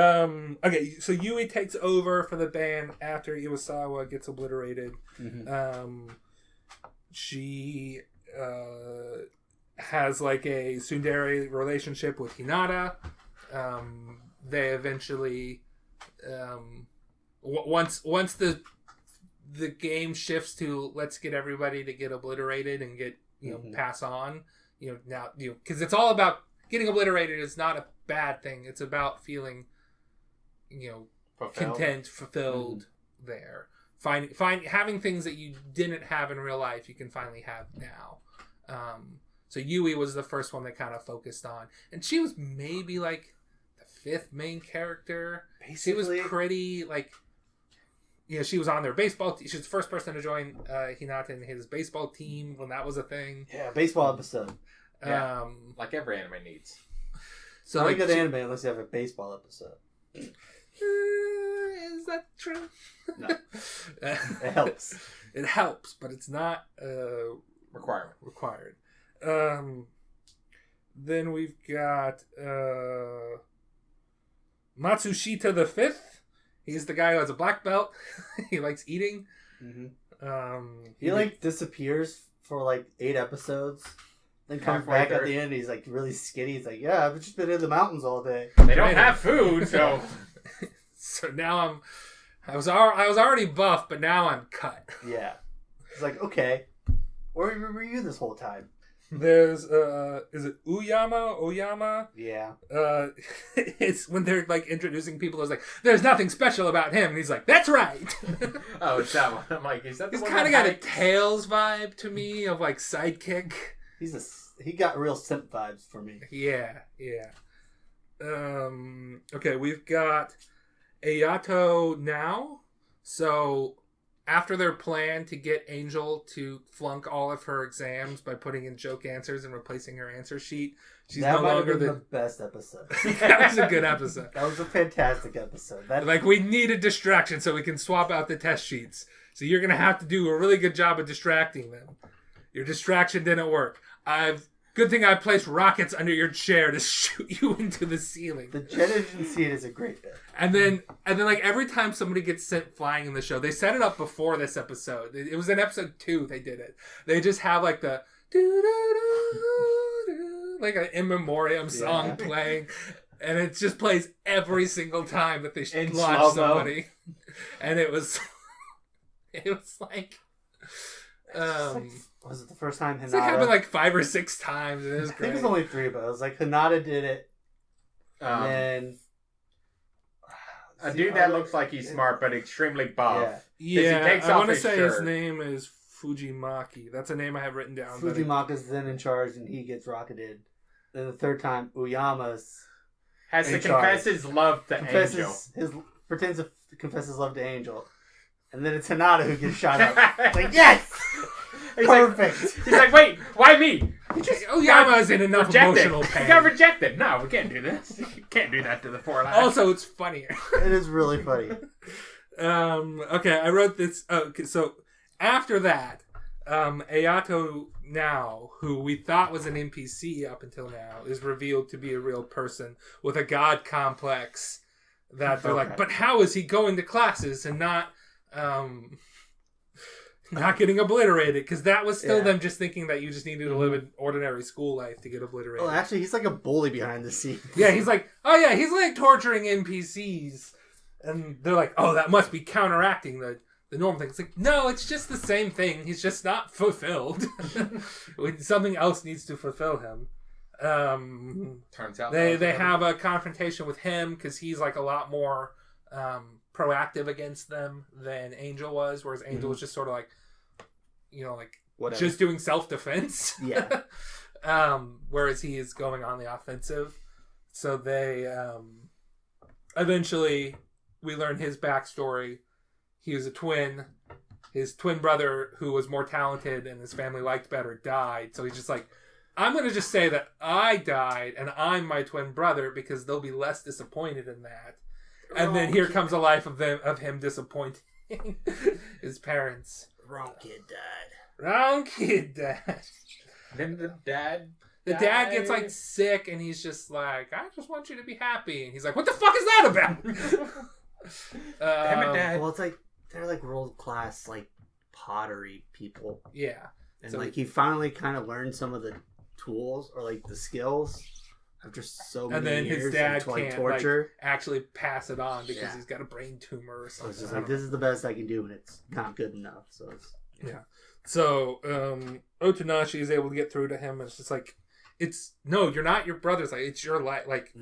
[SPEAKER 3] So Yui takes over for the band after Iwasawa gets obliterated. She has a tsundere relationship with Hinata. They eventually, once the game shifts to let's get everybody to get obliterated and get pass on. Now because it's all about getting obliterated is not a bad thing. It's about feeling, content, fulfilled there. Having things that you didn't have in real life, you can finally have now. So Yui was the first one that kind of focused on, and she was maybe the 5th main character. Basically, she was pretty she was on their baseball team. She was the first person to join Hinata in his baseball team when that was a thing.
[SPEAKER 1] Yeah, baseball episode.
[SPEAKER 2] Yeah, like every anime needs.
[SPEAKER 1] So not a good anime unless you have a baseball episode.
[SPEAKER 3] Is that true?
[SPEAKER 1] No. It helps.
[SPEAKER 3] It helps, but it's not
[SPEAKER 2] required.
[SPEAKER 3] Then we've got Matsushita the 5th. He's the guy who has a black belt. He likes eating.
[SPEAKER 1] He disappears for 8 episodes. Then comes back at the end. He's really skinny. He's like, yeah, I've just been in the mountains all day.
[SPEAKER 2] They don't have food, so.
[SPEAKER 3] So now I was already buff, but now I'm cut.
[SPEAKER 1] Yeah. It's like, okay, where were you this whole time?
[SPEAKER 3] There's is it Oyama?
[SPEAKER 1] Yeah.
[SPEAKER 3] It's when they're like introducing people. It's like there's nothing special about him, and he's like, "That's right."
[SPEAKER 2] Oh, it's that one. I'm like, is that the
[SPEAKER 3] He's
[SPEAKER 2] one?
[SPEAKER 3] kind of
[SPEAKER 2] that
[SPEAKER 3] got a
[SPEAKER 2] hikes?
[SPEAKER 3] Tails vibe to me of like sidekick.
[SPEAKER 1] He got real simp vibes for me.
[SPEAKER 3] Yeah. Okay, we've got Ayato now. So after their plan to get Angel to flunk all of her exams by putting in joke answers and replacing her answer sheet, she's
[SPEAKER 1] That
[SPEAKER 3] no
[SPEAKER 1] might have
[SPEAKER 3] longer
[SPEAKER 1] been the best episode.
[SPEAKER 3] That was a good episode.
[SPEAKER 1] That was a fantastic episode.
[SPEAKER 3] Like, we need a distraction so we can swap out the test sheets. So you're going to have to do a really good job of distracting them. Your distraction didn't work. Good thing I placed rockets under your chair to shoot you into the ceiling.
[SPEAKER 1] The jet engine scene is a great bit.
[SPEAKER 3] And then like every time somebody gets sent flying in the show, they set it up before this episode. It was in episode 2 they did it. They just have like the like an in memoriam song playing, and it just plays every single time that they
[SPEAKER 2] In
[SPEAKER 3] launch
[SPEAKER 2] slow-mo.
[SPEAKER 3] somebody. And it was like
[SPEAKER 1] Was it the first time Hinata?
[SPEAKER 3] it's like happened like 5 or 6 times, and it was
[SPEAKER 1] I think
[SPEAKER 3] great.
[SPEAKER 1] it was only 3, but it was like Hinata did it, and then
[SPEAKER 2] A dude that looks like he's smart but extremely buff.
[SPEAKER 3] Yeah,
[SPEAKER 2] takes
[SPEAKER 3] I
[SPEAKER 2] off
[SPEAKER 3] want to
[SPEAKER 2] his
[SPEAKER 3] say his
[SPEAKER 2] shirt.
[SPEAKER 3] name is Fujimaki. That's a name I have written down. but
[SPEAKER 1] Fujimaka's then in charge, and he gets rocketed. Then the third time, Uyama's
[SPEAKER 2] Has to
[SPEAKER 1] in charge.
[SPEAKER 2] confess his love to Angel.
[SPEAKER 1] pretends to confess his love to Angel, and then it's Hinata who gets shot up. It's like, yes,
[SPEAKER 2] He's
[SPEAKER 1] perfect.
[SPEAKER 2] Like, he's like, wait, why me?
[SPEAKER 3] Oyama's in enough
[SPEAKER 2] Rejected.
[SPEAKER 3] emotional
[SPEAKER 2] He
[SPEAKER 3] pain.
[SPEAKER 2] got rejected. No, we can't do this. You can't do that to the 4 lads.
[SPEAKER 3] Also, it's funnier.
[SPEAKER 1] It is really funny.
[SPEAKER 3] Okay, I wrote this. Okay, so after that, Ayato now, who we thought was an NPC up until now, is revealed to be a real person with a god complex. That they're like,
[SPEAKER 1] Okay.
[SPEAKER 3] but how is he going to classes and not getting obliterated? Because that was still
[SPEAKER 1] Yeah.
[SPEAKER 3] them just thinking that you just needed to live an ordinary school life to get obliterated.
[SPEAKER 1] Oh, actually, he's like a bully behind the scenes.
[SPEAKER 3] Yeah, he's like, oh yeah, he's like torturing NPCs. And they're like, oh, that must be counteracting the normal thing. It's like, no, it's just the same thing. He's just not fulfilled. Something else needs to fulfill him.
[SPEAKER 2] Turns out
[SPEAKER 3] They have a confrontation with him because he's like a lot more proactive against them than Angel was, whereas Angel was just sort of like, like
[SPEAKER 1] Whatever.
[SPEAKER 3] just doing self-defense.
[SPEAKER 1] Yeah.
[SPEAKER 3] Whereas he is going on the offensive. So they eventually we learn his backstory. He was a twin. His twin brother, who was more talented and his family liked better, died. So he's just like, I'm going to just say that I died and I'm my twin brother because they'll be less disappointed in that. And then here comes a life of him disappointing his parents.
[SPEAKER 1] Wrong kid died.
[SPEAKER 3] Wrong kid died.
[SPEAKER 2] Then the dad.
[SPEAKER 3] The dad gets like sick and he's just like, I just want you to be happy. And he's like, what the fuck is that about?
[SPEAKER 2] Damn it, Dad.
[SPEAKER 1] Well, it's like they're like world class like pottery people,
[SPEAKER 3] Yeah.
[SPEAKER 1] and
[SPEAKER 3] So
[SPEAKER 1] like he finally kind of learned some of the tools or like the skills after so many
[SPEAKER 3] And then
[SPEAKER 1] years
[SPEAKER 3] his dad
[SPEAKER 1] of like
[SPEAKER 3] can't
[SPEAKER 1] torture.
[SPEAKER 3] actually pass it on because
[SPEAKER 1] Yeah.
[SPEAKER 3] he's got a brain tumor or
[SPEAKER 1] So it's
[SPEAKER 3] something.
[SPEAKER 1] just
[SPEAKER 3] I
[SPEAKER 1] like
[SPEAKER 3] don't
[SPEAKER 1] this is the best I can do, and it's not good enough. So it's
[SPEAKER 3] So Otonashi is able to get through to him, and it's just like, no, you're not your brother's. Like, it's your life. Like,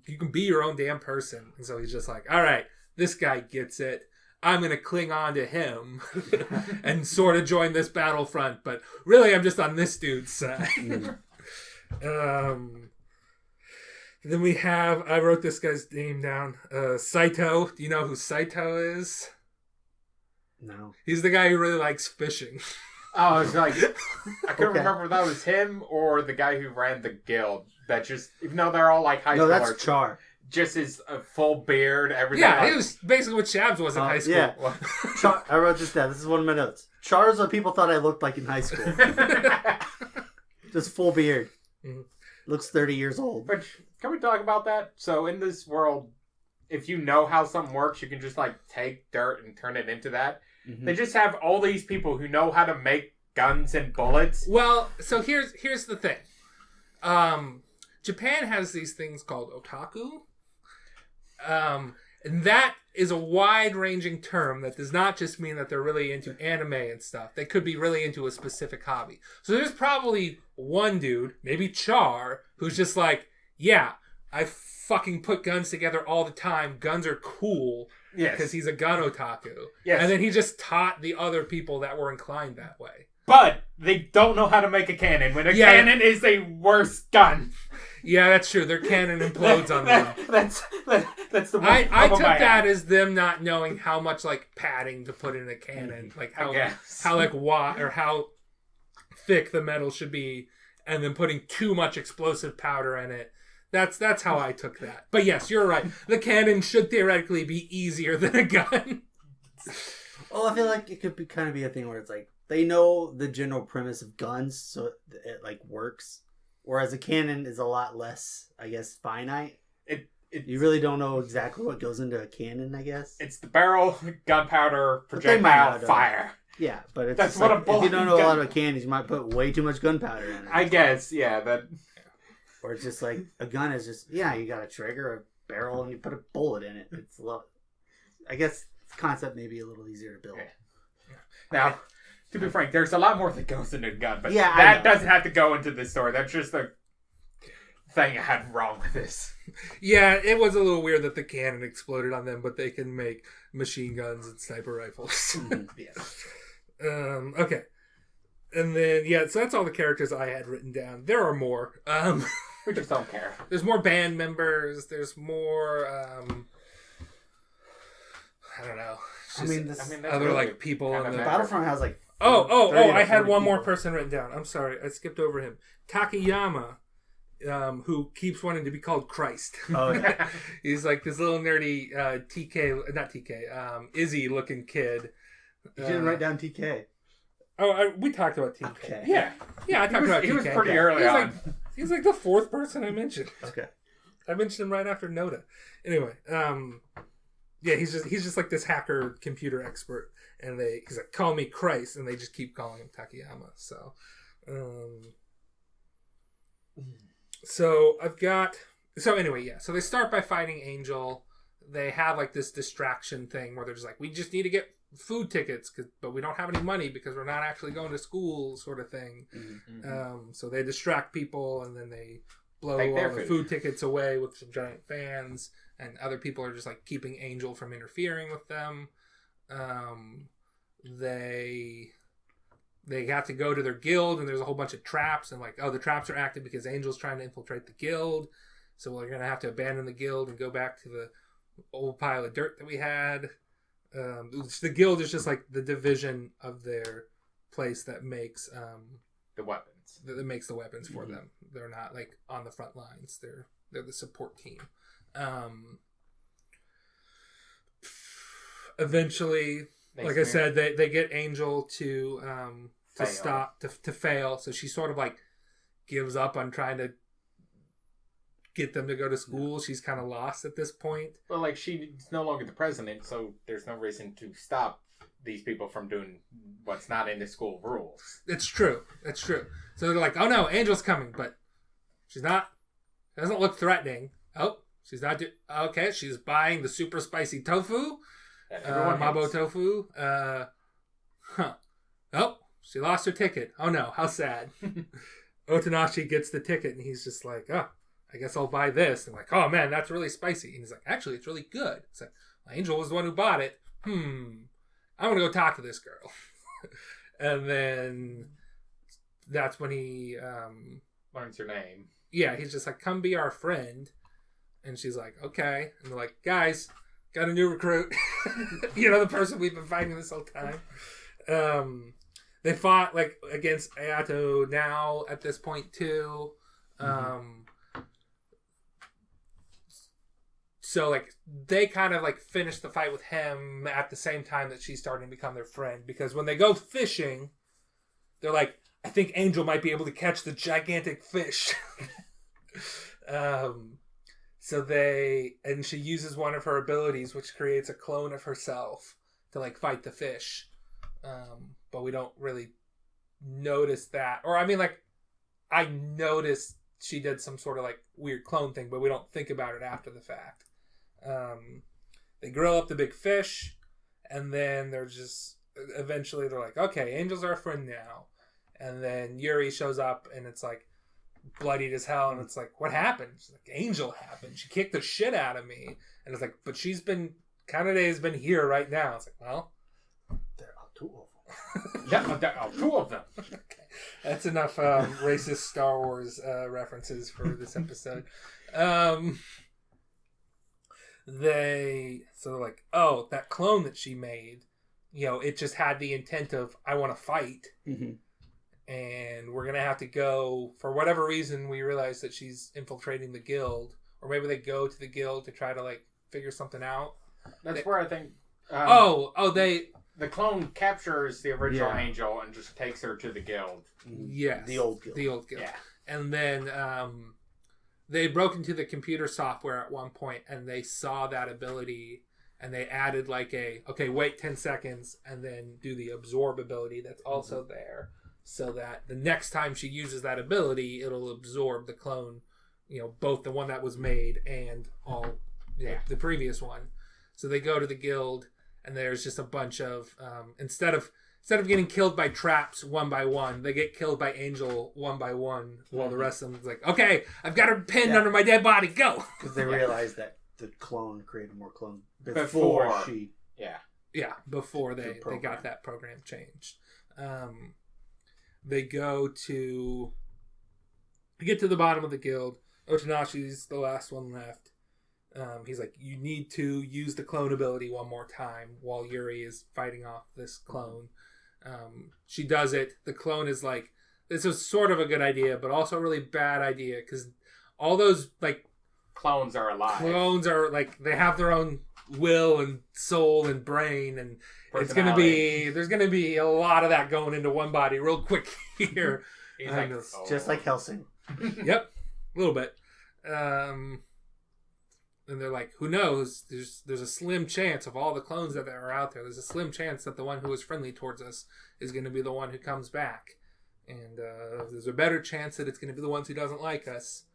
[SPEAKER 3] you can be your own damn person. And so he's just like, all right, this guy gets it. I'm gonna cling on to him and sort of join this battlefront, but really, I'm just on this dude's side. Then we have, I wrote this guy's name down, Saito. Do you know who Saito is?
[SPEAKER 1] no.
[SPEAKER 3] He's the guy who really likes fishing.
[SPEAKER 2] Oh, I was like, I couldn't
[SPEAKER 1] Okay.
[SPEAKER 2] remember if that was him or the guy who ran the guild. That just, even though they're all like high
[SPEAKER 1] No,
[SPEAKER 2] schoolers,
[SPEAKER 1] that's Char.
[SPEAKER 2] just his full beard, everything.
[SPEAKER 3] Yeah,
[SPEAKER 2] like,
[SPEAKER 3] it was basically what Shabs was in high school.
[SPEAKER 1] Yeah. Char. I wrote this down. This is one of my notes. Char is what people thought I looked like in high school. Just full beard.
[SPEAKER 3] Mhm.
[SPEAKER 1] Looks 30 years old.
[SPEAKER 2] Which, can we talk about that? So in this world, if you know how something works, you can just like take dirt and turn it into that.
[SPEAKER 1] Mhm.
[SPEAKER 2] They just have all these people who know how to make guns and bullets.
[SPEAKER 3] Well, so here's the thing. Japan has these things called otaku. And that is a wide-ranging term that does not just mean that they're really into anime and stuff. They could be really into a specific hobby. So there's probably one dude, maybe Char, who's just like, yeah, I fucking put guns together all the time. Guns are cool.
[SPEAKER 2] Yes.
[SPEAKER 3] Because he's a gun otaku.
[SPEAKER 2] Yes.
[SPEAKER 3] And then he just taught the other people that were inclined that way.
[SPEAKER 2] But they don't know how to make a cannon when a cannon is a worse gun.
[SPEAKER 3] Yeah, that's true. Their cannon implodes on them.
[SPEAKER 2] That's the one
[SPEAKER 3] I took that as them not knowing how much like padding to put in a cannon, like how like watt or how thick the metal should be, and then putting too much explosive powder in it. That's how I took that. But yes, you're right. The cannon should theoretically be easier than a gun.
[SPEAKER 1] Well, I feel like it could be kind of be a thing where it's like they know the general premise of guns, so it like works. Whereas a cannon is a lot less, I guess, finite. You really don't know exactly what goes into a cannon, I guess.
[SPEAKER 2] It's the barrel, gunpowder, projectile, fire.
[SPEAKER 1] Yeah, but it's
[SPEAKER 2] that's
[SPEAKER 1] what
[SPEAKER 2] like,
[SPEAKER 1] if you don't know a lot about cannons, you might put way too much gunpowder in it.
[SPEAKER 2] I guess, yeah, that.
[SPEAKER 1] Or it's just like a gun is just you got a trigger, a barrel, and you put a bullet in it. It's a lot. I guess the concept may be a little easier to build.
[SPEAKER 2] Okay. Now, to be frank, there's a lot more that goes into a gun, but
[SPEAKER 1] yeah,
[SPEAKER 2] that doesn't have to go into this story. That's just the thing I had wrong with this.
[SPEAKER 3] Yeah, it was a little weird that the cannon exploded on them, but they can make machine guns and sniper rifles. Okay. And then, so that's all the characters I had written down. There are more.
[SPEAKER 2] We just don't care.
[SPEAKER 3] There's more band members. There's more, I don't know.
[SPEAKER 1] I mean,
[SPEAKER 3] other
[SPEAKER 2] really
[SPEAKER 3] like people in the
[SPEAKER 1] Battlefront has like.
[SPEAKER 3] I had one more person written down. I'm sorry, I skipped over him. Takayama, who keeps wanting to be called Christ.
[SPEAKER 1] Oh, yeah.
[SPEAKER 3] He's like this little nerdy Izzy looking kid.
[SPEAKER 1] You didn't write down TK.
[SPEAKER 3] We talked about TK.
[SPEAKER 1] Okay.
[SPEAKER 3] Yeah, I talked about TK.
[SPEAKER 2] He was pretty early on.
[SPEAKER 3] He's like the fourth person I mentioned.
[SPEAKER 1] Okay.
[SPEAKER 3] I mentioned him right after Noda. Anyway, he's just like this hacker computer expert, and he's like, call me Christ, and they just keep calling him Takayama. So, so they start by fighting Angel. They have like this distraction thing where they're just like, we just need to get food tickets, but we don't have any money because we're not actually going to school, sort of thing. Mm-hmm. So they distract people, and then they blow all the food tickets away with some giant fans, and other people are just like keeping Angel from interfering with them. They have to go to their guild, and there's a whole bunch of traps, and like, the traps are active because Angel's trying to infiltrate the guild, so we're gonna have to abandon the guild and go back to the old pile of dirt that we had. The guild is just like the division of their place that makes
[SPEAKER 2] the weapons.
[SPEAKER 3] That makes the weapons for them. They're not like on the front lines. They're the support team. Eventually, I said, they get Angel to fail. So she sort of like gives up on trying to get them to go to school. She's kind of lost at this point.
[SPEAKER 2] Well, like, she's no longer the president, so there's no reason to stop these people from doing what's not in the school rules.
[SPEAKER 3] That's true. So they're like, oh no, Angel's coming, but she's not. Doesn't look threatening. Oh, she's not. Okay, she's buying the super spicy tofu. Mabo tofu. Oh, she lost her ticket. Oh no, how sad. Otonashi gets the ticket, and he's just like, I guess I'll buy this. And like, oh man, that's really spicy. And he's like, actually, it's really good. It's like, Angel was the one who bought it. I'm going to go talk to this girl. And then that's when he
[SPEAKER 2] learns her name.
[SPEAKER 3] Yeah, he's just like, come be our friend. And she's like, okay. And they're like, guys, got a new recruit. The person we've been fighting this whole time. They fought like against Ayato now at this point too. So, like, they kind of, like, finish the fight with him at the same time that she's starting to become their friend. Because when they go fishing, they're like, I think Angel might be able to catch the gigantic fish. And she uses one of her abilities, which creates a clone of herself to, like, fight the fish. But we don't really notice that. Or, I mean, like, I noticed she did some sort of, like, weird clone thing, but we don't think about it after the fact. They grill up the big fish, and then they're just eventually they're like, okay, Angel's our friend now. And then Yuri shows up, and it's like bloodied as hell, and it's like, what happened? She's like, Angel happened. She kicked the shit out of me, and it's like, but she's been Kanade's been here right now. It's like, well,
[SPEAKER 1] There are two of them.
[SPEAKER 2] Yeah, there are two of them.
[SPEAKER 3] Okay. That's enough racist Star Wars references for this episode. They're like, oh, that clone that she made, it just had the intent of, I want to fight.
[SPEAKER 1] Mm-hmm.
[SPEAKER 3] And we're going to have to go, for whatever reason, we realize that she's infiltrating the guild. Or maybe they go to the guild to try to, figure something out.
[SPEAKER 2] That's where I think...
[SPEAKER 3] The
[SPEAKER 2] clone captures the original Angel and just takes her to the guild.
[SPEAKER 3] Yes.
[SPEAKER 1] The old guild.
[SPEAKER 2] Yeah.
[SPEAKER 3] And then they broke into the computer software at one point, and they saw that ability, and they added wait 10 seconds, and then do the absorb ability that's also there, so that the next time she uses that ability, it'll absorb the clone, both the one that was made and all the previous one. So they go to the guild, and there's just a bunch of instead of getting killed by traps one by one, they get killed by Angel one by one, while the rest of them's like, okay, I've got her pinned under my dead body, go.
[SPEAKER 1] Because they realized that the clone created more clones
[SPEAKER 2] Before
[SPEAKER 1] she.
[SPEAKER 3] Yeah, before they got that program changed. They get to the bottom of the guild. Otonashi's the last one left. He's like, you need to use the clone ability one more time while Yuri is fighting off this clone. She does it. The clone is like, this is sort of a good idea, but also a really bad idea, because all those
[SPEAKER 2] clones are alive.
[SPEAKER 3] Clones are they have their own will and soul and brain, and there's gonna be a lot of that going into one body real quick here.
[SPEAKER 1] Just like Helsing.
[SPEAKER 3] Yep, a little bit. And they're like, who knows? There's a slim chance of all the clones that are out there. There's a slim chance that the one who is friendly towards us is going to be the one who comes back. And there's a better chance that it's going to be the ones who doesn't like us.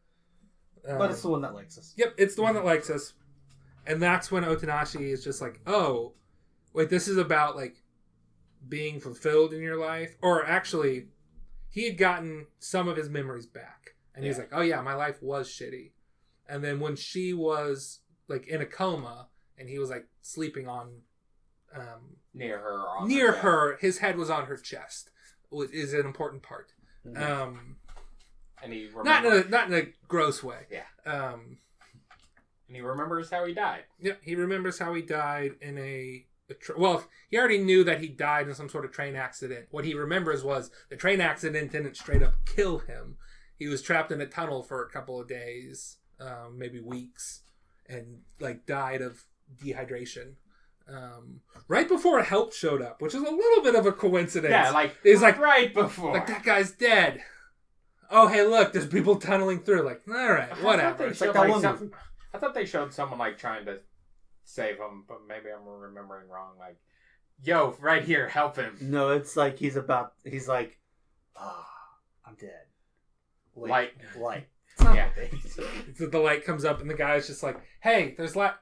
[SPEAKER 1] But it's the one that likes us.
[SPEAKER 3] Yep, it's the one that likes us. And that's when Otonashi is just like, oh, wait, this is about, being fulfilled in your life? Or actually, he had gotten some of his memories back. And he's like, oh yeah, my life was shitty. And then when she was in a coma, and he was sleeping on
[SPEAKER 2] near
[SPEAKER 3] her, his head was on her chest, which is an important part.
[SPEAKER 2] And he
[SPEAKER 3] not in a gross way.
[SPEAKER 2] Yeah. And he remembers how he died.
[SPEAKER 3] Yep, he remembers how he died in he already knew that he died in some sort of train accident. What he remembers was the train accident didn't straight up kill him. He was trapped in a tunnel for a couple of days. Maybe weeks, and died of dehydration right before help showed up, which is a little bit of a coincidence.
[SPEAKER 2] Yeah,
[SPEAKER 3] it's
[SPEAKER 2] right before,
[SPEAKER 3] that guy's dead. Oh, hey, look, there's people tunneling through. All right, whatever.
[SPEAKER 2] I thought they showed someone trying to save him, but maybe I'm remembering wrong. Yo, right here, help him.
[SPEAKER 1] No, it's he's like, I'm dead. Light.
[SPEAKER 3] Yeah. The light comes up, and the guy's just like, hey, there's light.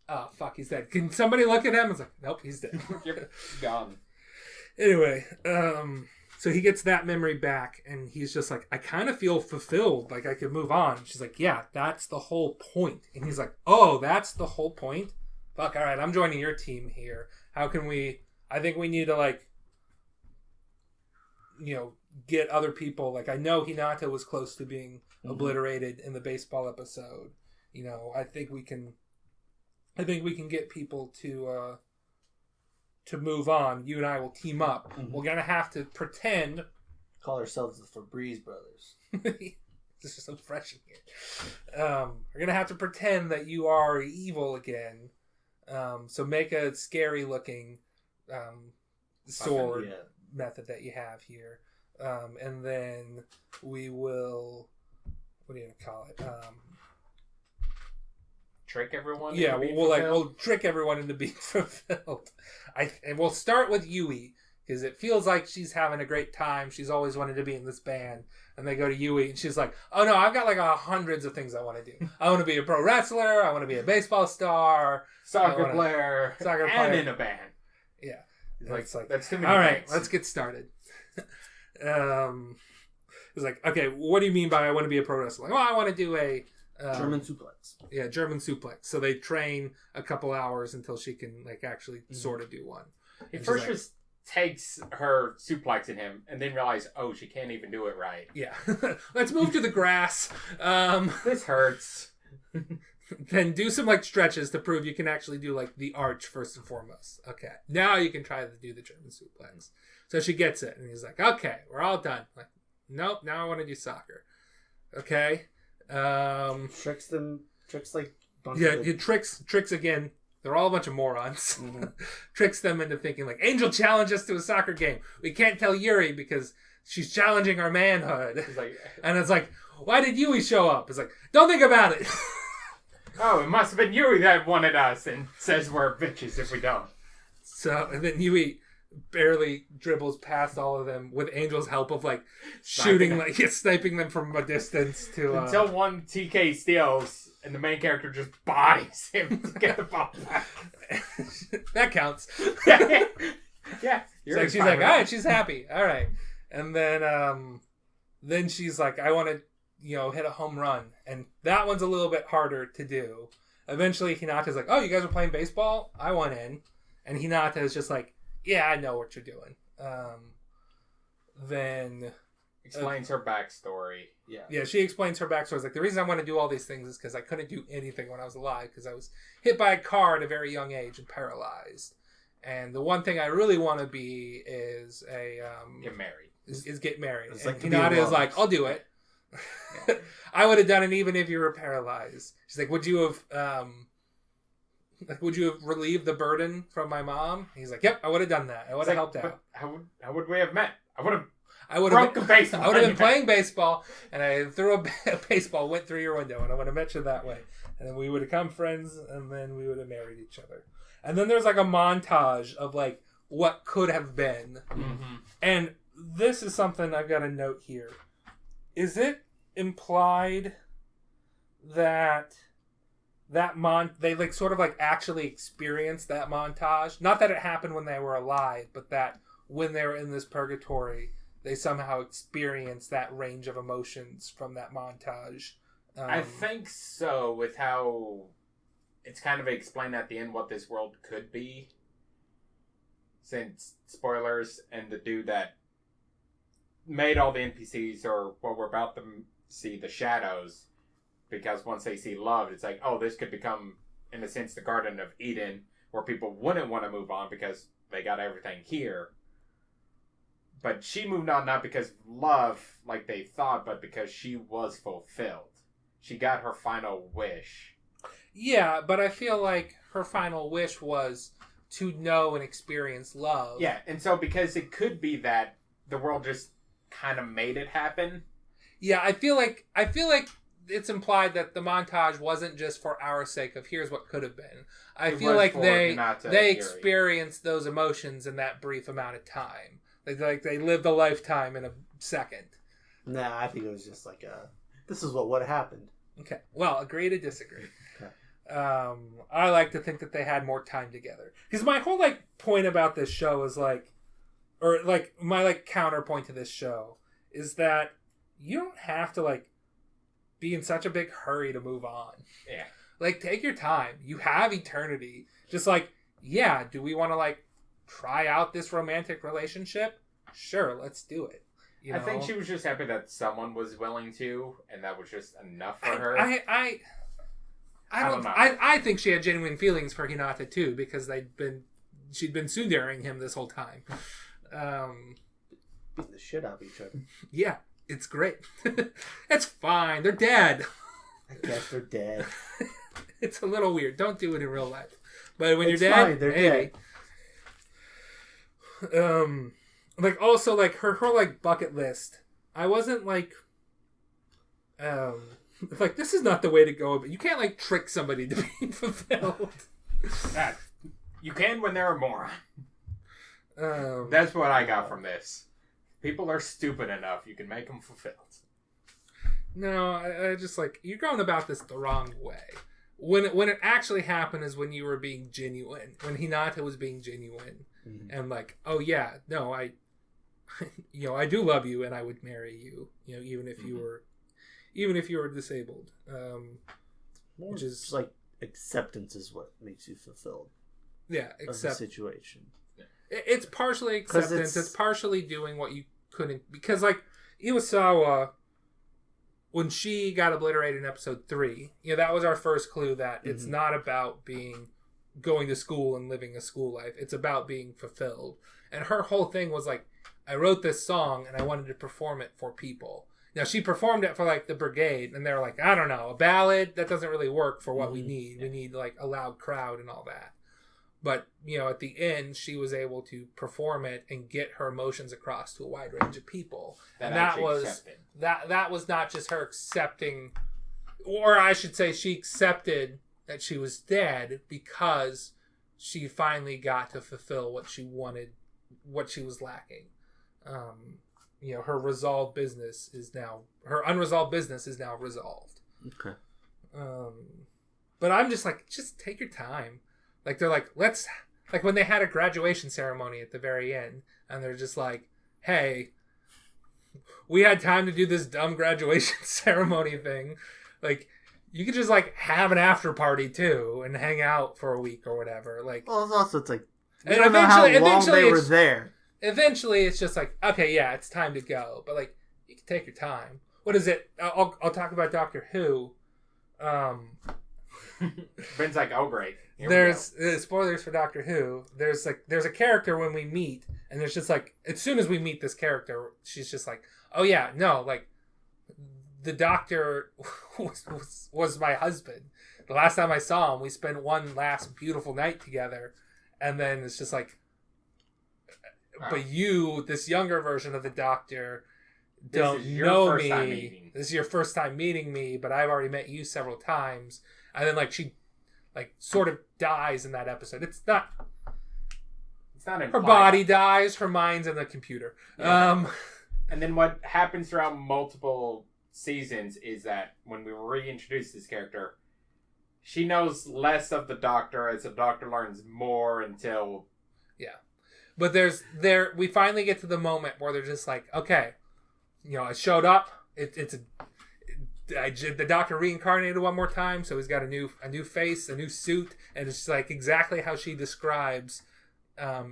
[SPEAKER 3] Oh, fuck, he's dead. Can somebody look at him? It's like, nope, he's dead.
[SPEAKER 2] Yep, gone.
[SPEAKER 3] Anyway, so he gets that memory back, and he's just like, I kind of feel fulfilled, I could move on. She's like, yeah, that's the whole point. And he's like, oh, that's the whole point? Fuck, all right, I'm joining your team here. How can I think we need to, get other people. I know Hinata was close to being obliterated in the baseball episode. I think we can get people to move on. You and I will team up. Mm-hmm. We're gonna have to pretend.
[SPEAKER 1] Call ourselves the Febreze brothers.
[SPEAKER 3] This is so fresh in here. We're gonna have to pretend that you are evil again. So make a scary looking sword method that you have here. And then we will, what do you call it?
[SPEAKER 2] Trick everyone.
[SPEAKER 3] Yeah, we'll trick everyone into being fulfilled. And we'll start with Yui, because it feels like she's having a great time. She's always wanted to be in this band. And they go to Yui, and she's like, oh no, I've got like hundreds of things I want to do. I want to be a pro wrestler. I want to be a baseball star.
[SPEAKER 2] Soccer player. And in a band.
[SPEAKER 3] Yeah.
[SPEAKER 2] It's
[SPEAKER 3] like,
[SPEAKER 2] that's too many
[SPEAKER 3] all right,
[SPEAKER 2] things.
[SPEAKER 3] let's get started. It's like, okay, what do you mean by I want to be a pro wrestler? Like, I want to do a...
[SPEAKER 1] German suplex.
[SPEAKER 3] Yeah, German suplex. So they train a couple hours until she can like actually sort of do one.
[SPEAKER 2] He
[SPEAKER 3] And
[SPEAKER 2] first
[SPEAKER 3] she's like,
[SPEAKER 2] just takes her suplexing him and then realize, oh, she can't even do it right.
[SPEAKER 3] yeah. Let's move to the grass.
[SPEAKER 2] This hurts.
[SPEAKER 3] Then do some like stretches to prove you can actually do like the arch first and foremost. Okay. Now you can try to do the German suplex. So she gets it and he's like, okay, we're all done. Like, nope, now I want to do soccer. Okay.
[SPEAKER 1] Tricks like
[SPEAKER 3] tricks again. They're all a bunch of morons. Mm-hmm. Tricks them into thinking like, Angel challenged us to a soccer game. We can't tell Yuri because she's challenging our manhood. And it's like, why did Yui show up? It's like, don't think about it.
[SPEAKER 2] Oh, it must have been Yui that wanted us and says we're bitches if we don't.
[SPEAKER 3] So, and then Yui barely dribbles past all of them with Angel's help of like shooting, like sniping them from a distance to
[SPEAKER 2] until one TK steals and the main character just bodies him to get the ball back.
[SPEAKER 3] That counts.
[SPEAKER 2] Yeah.
[SPEAKER 3] So she's like, all right, she's happy. All right. And then she's like, I want to, hit a home run. And that one's a little bit harder to do. Eventually, Hinata's like, oh, you guys are playing baseball? I want in. And Hinata is just like, yeah, I know what you're doing. Then...
[SPEAKER 2] explains her backstory.
[SPEAKER 3] Yeah, she explains her backstory. It's like, the reason I want to do all these things is because I couldn't do anything when I was alive because I was hit by a car at a very young age and paralyzed. And the one thing I really want to be is
[SPEAKER 2] get married.
[SPEAKER 3] Is get married.
[SPEAKER 1] It's
[SPEAKER 3] And
[SPEAKER 1] like
[SPEAKER 3] Hinata is like, I'll do it. Yeah. I would have done it even if you were paralyzed. She's like, would you have relieved the burden from my mom? He's like, yep, I would have done that. I would have helped out.
[SPEAKER 2] How would we have met? I would have
[SPEAKER 3] been playing baseball, and I threw a baseball, went through your window, and I would have met you that way. And then we would have become friends, and then we would have married each other. And then there's like a montage of like what could have been.
[SPEAKER 2] Mm-hmm.
[SPEAKER 3] And this is something I've got a note here. Is it implied that they like sort of like actually experienced that montage? Not that it happened when they were alive, but that when they were in this purgatory, they somehow experienced that range of emotions from that montage.
[SPEAKER 2] I think so, with how it's kind of explained at the end what this world could be. Since, spoilers, and the dude that made all the NPCs, or what we're about to see, the shadows, because once they see love, it's like, oh, this could become, in a sense, the Garden of Eden, where people wouldn't want to move on because they got everything here. But she moved on not because of love, like they thought, but because she was fulfilled. She got her final wish.
[SPEAKER 3] Yeah, but I feel like her final wish was to know and experience love.
[SPEAKER 2] Yeah, and so because it could be that the world just kind of made it happen.
[SPEAKER 3] Yeah, I feel like it's implied that the montage wasn't just for our sake of here's what could have been. I feel like they experienced those emotions in that brief amount of time. Like they lived a lifetime in a second.
[SPEAKER 1] Nah, I think it was just like this is what would have happened.
[SPEAKER 3] Okay, well, agree to disagree.
[SPEAKER 1] Okay.
[SPEAKER 3] I like to think that they had more time together because my whole like point about this show is like, or like my like counterpoint to this show is that you don't have to like be in such a big hurry to move on.
[SPEAKER 2] Yeah.
[SPEAKER 3] Like, take your time. You have eternity. Just like, yeah, do we want to like try out this romantic relationship? Sure, let's do it. You know?
[SPEAKER 2] I think she was just happy that someone was willing to, and that was just enough for her.
[SPEAKER 3] I don't know. I think she had genuine feelings for Hinata too, because she'd been tsundereing him this whole time.
[SPEAKER 1] Beating the shit out of each other.
[SPEAKER 3] Yeah, it's great. It's fine. They're dead.
[SPEAKER 1] I guess they're dead.
[SPEAKER 3] It's a little weird. Don't do it in real life. But when
[SPEAKER 1] it's
[SPEAKER 3] you're dead,
[SPEAKER 1] fine. They're dead.
[SPEAKER 3] Like also like her like bucket list. I wasn't like like this is not the way to go, but you can't like trick somebody to be fulfilled.
[SPEAKER 2] You can when they're a moron. That's what I got from this. People are stupid enough. You can make them fulfilled.
[SPEAKER 3] No, I just like, you're going about this the wrong way. When it actually happened is when you were being genuine. When Hinata was being genuine. Mm-hmm. And like, oh yeah, no, I do love you and I would marry you. Even if you were disabled.
[SPEAKER 1] Which is like acceptance is what makes you fulfilled.
[SPEAKER 3] Yeah,
[SPEAKER 1] of the situation.
[SPEAKER 3] It's partially acceptance. It's partially doing what you couldn't, because like Iwasawa, when she got obliterated in episode 3, that was our first clue that it's not about going to school and living a school life. It's about being fulfilled. And her whole thing was like, I wrote this song and I wanted to perform it for people. Now, she performed it for like the brigade, and they're like, I don't know, a ballad, that doesn't really work for what we need. We need like a loud crowd and all that. But, at the end, she was able to perform it and get her emotions across to a wide range of people. That was not just her accepting, or I should say she accepted that she was dead because she finally got to fulfill what she wanted, what she was lacking. Her unresolved business is now resolved.
[SPEAKER 1] Okay.
[SPEAKER 3] But I'm just like, just take your time. Like, they're like, like when they had a graduation ceremony at the very end, and they're just like, hey, we had time to do this dumb graduation ceremony thing. Like, you could just like have an after party too and hang out for a week or whatever. Like,
[SPEAKER 1] well, also it's like,
[SPEAKER 3] and eventually
[SPEAKER 1] they were there.
[SPEAKER 3] Eventually, it's just like, okay, yeah, it's time to go. But like, you can take your time. What is it? I'll talk about Doctor Who.
[SPEAKER 2] Ben's like, oh great.
[SPEAKER 3] There's spoilers for Doctor Who. There's a character when we meet, and there's just like, as soon as we meet this character, she's just like, oh yeah, no, like, the Doctor was my husband. The last time I saw him, we spent one last beautiful night together, and then it's just like, but you, this younger version of the Doctor, don't know me. This is your first time meeting me, but I've already met you several times. And then like she like sort of dies in that episode. It's not implied. Her body dies, her mind's in the computer.
[SPEAKER 2] Yeah. And then what happens throughout multiple seasons is that when we reintroduce this character, she knows less of the Doctor as the Doctor learns more until...
[SPEAKER 3] Yeah. But we finally get to the moment where they're just like, okay, I showed up. The Doctor reincarnated one more time, so he's got a new face, a new suit, and it's like exactly how she describes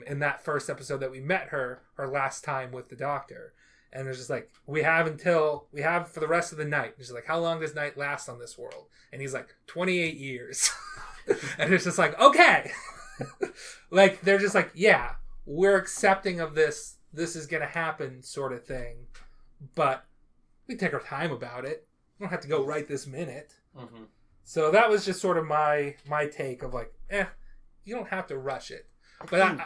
[SPEAKER 3] in that first episode that we met her last time with the Doctor. And it's just like, we have for the rest of the night. It's like, how long does night last on this world? And he's like, 28 years. And it's just like, okay. Like, they're just like, yeah, we're accepting of this. This is going to happen sort of thing. But we take our time about it. We don't have to go right this minute. Mm-hmm. So that was just sort of my take of like, you don't have to rush it. But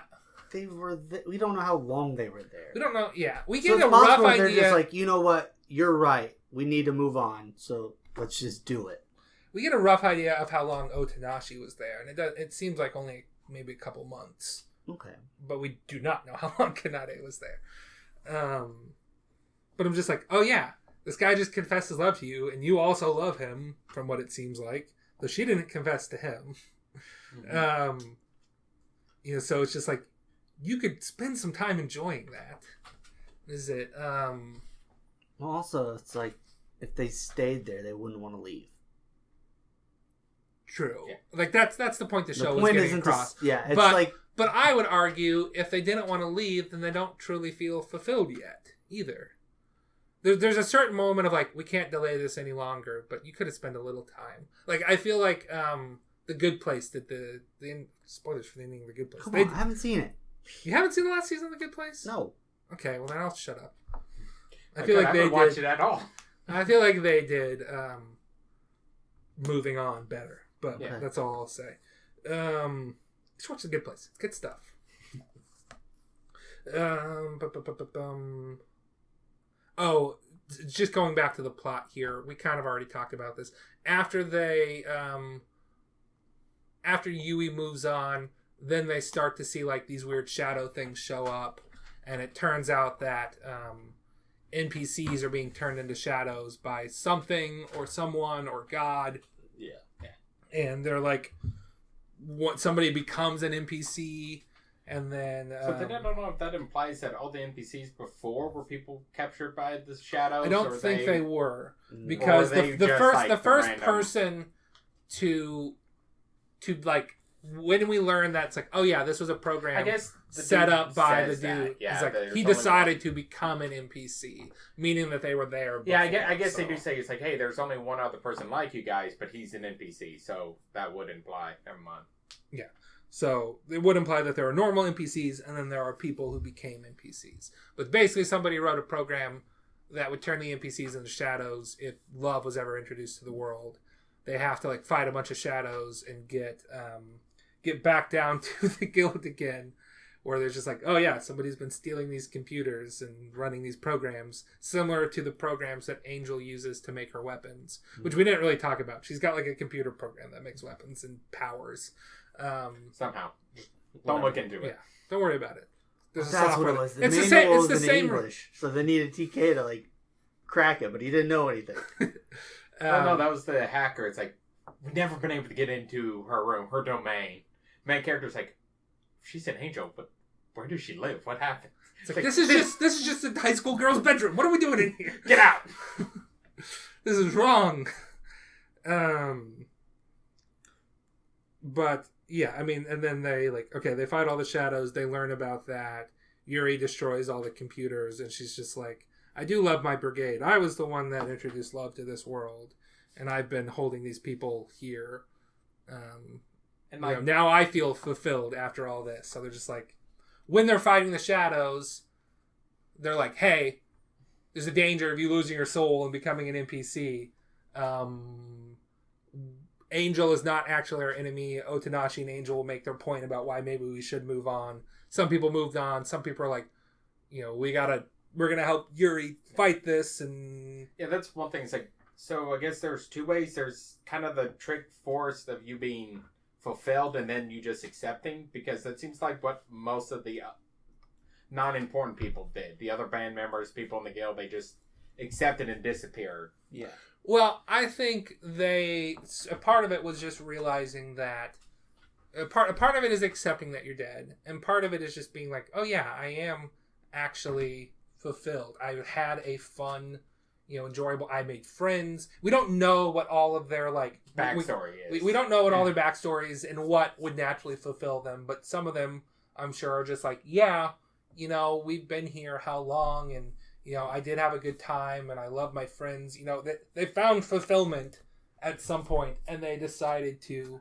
[SPEAKER 1] they were. We don't know how long they were there.
[SPEAKER 3] We don't know. Yeah, we get a rough idea.
[SPEAKER 1] They're just like, you know what? You're right. We need to move on. So let's just do it.
[SPEAKER 3] We get a rough idea of how long Otanashi was there, and it seems like only maybe a couple months.
[SPEAKER 1] Okay.
[SPEAKER 3] But we do not know how long Kanade was there. But I'm just like, oh yeah. This guy just confessed his love to you, and you also love him, from what it seems like. Though she didn't confess to him. Mm-hmm. So it's just like, you could spend some time enjoying that. Is it?
[SPEAKER 1] Well, also, it's like, if they stayed there, they wouldn't want to leave.
[SPEAKER 3] True. Yeah. Like, that's the point the show is getting across.
[SPEAKER 1] It's
[SPEAKER 3] But I would argue, if they didn't want to leave, then they don't truly feel fulfilled yet, either. There's a certain moment of like, we can't delay this any longer, but you could have spent a little time. Like, I feel like The Good Place did the spoilers for the ending of The Good Place.
[SPEAKER 1] Come on, I haven't seen it.
[SPEAKER 3] You haven't seen the last season of The Good Place?
[SPEAKER 1] No.
[SPEAKER 3] Okay, well then I'll shut up. I feel like they did.
[SPEAKER 2] Watch it at all.
[SPEAKER 3] I feel like they did Moving On better, but that's all I'll say. Just watch The Good Place. It's good stuff. Oh, just going back to the plot here, we kind of already talked about this. After Yui moves on, then they start to see like these weird shadow things show up, and it turns out that NPCs are being turned into shadows by something or someone or God.
[SPEAKER 1] Yeah.
[SPEAKER 3] And they're like, somebody becomes an NPC, and then...
[SPEAKER 2] So then I don't know if that implies that all the NPCs before were people captured by the shadows.
[SPEAKER 3] I don't think they were, because the first person to like, when we learned that, it's like, oh yeah, this was a program, I guess, set up by the dude.
[SPEAKER 2] Yeah,
[SPEAKER 3] it's like he decided to become an NPC, meaning that they were there before.
[SPEAKER 2] Yeah, I guess they do say, it's like, hey, there's only one other person like you guys, but he's an NPC, so that would imply. Never mind.
[SPEAKER 3] Yeah. So it would imply that there are normal NPCs, and then there are people who became NPCs. But basically, somebody wrote a program that would turn the NPCs into shadows if love was ever introduced to the world. They have to like fight a bunch of shadows and get back down to the guild again, where there's just like, oh yeah, somebody's been stealing these computers and running these programs, similar to the programs that Angel uses to make her weapons, which we didn't really talk about. She's got like a computer program that makes weapons and powers.
[SPEAKER 2] Somehow. Don't look into it.
[SPEAKER 3] Yeah, don't worry about it.
[SPEAKER 1] That's what it was.
[SPEAKER 3] It's the same. It's the same
[SPEAKER 1] English, so they needed TK to like crack it, but he didn't know anything.
[SPEAKER 2] No, that was the hacker. It's like, we've never been able to get into her room, her domain. Main character's like, she's an angel, but where does she live? What happened?
[SPEAKER 3] It's like, this is just a high school girl's bedroom. What are we doing in here?
[SPEAKER 2] Get out!
[SPEAKER 3] This is wrong. But yeah, I mean, and then they they fight all the shadows. They learn about that. Yuri destroys all the computers, and she's just like, I do love my brigade. I was the one that introduced love to this world, and I've been holding these people here. And now I feel fulfilled after all this. So they're just like, when they're fighting the shadows, they're like, hey, there's a danger of you losing your soul and becoming an NPC. Angel is not actually our enemy. Otonashi and Angel will make their point about why maybe we should move on. Some people moved on. Some people are like, we're going to help Yuri fight this. And
[SPEAKER 2] yeah, that's one thing. It's like, so I guess there's two ways. There's kind of the trick force of you being fulfilled and then you just accepting, because that seems like what most of the non-important people did. The other band members, people in the guild, they just accepted and disappeared.
[SPEAKER 1] Yeah.
[SPEAKER 3] Well, I think a part of it was just realizing that a part of it is accepting that you're dead, and part of it is just being like, oh yeah, I am actually fulfilled. I had a fun, enjoyable. I made friends. We don't know what all of their
[SPEAKER 2] backstory is.
[SPEAKER 3] We don't know what all their backstories and what would naturally fulfill them. But some of them, I'm sure, are just like, yeah, we've been here how long, and I did have a good time, and I love my friends. They found fulfillment at some point, and they decided to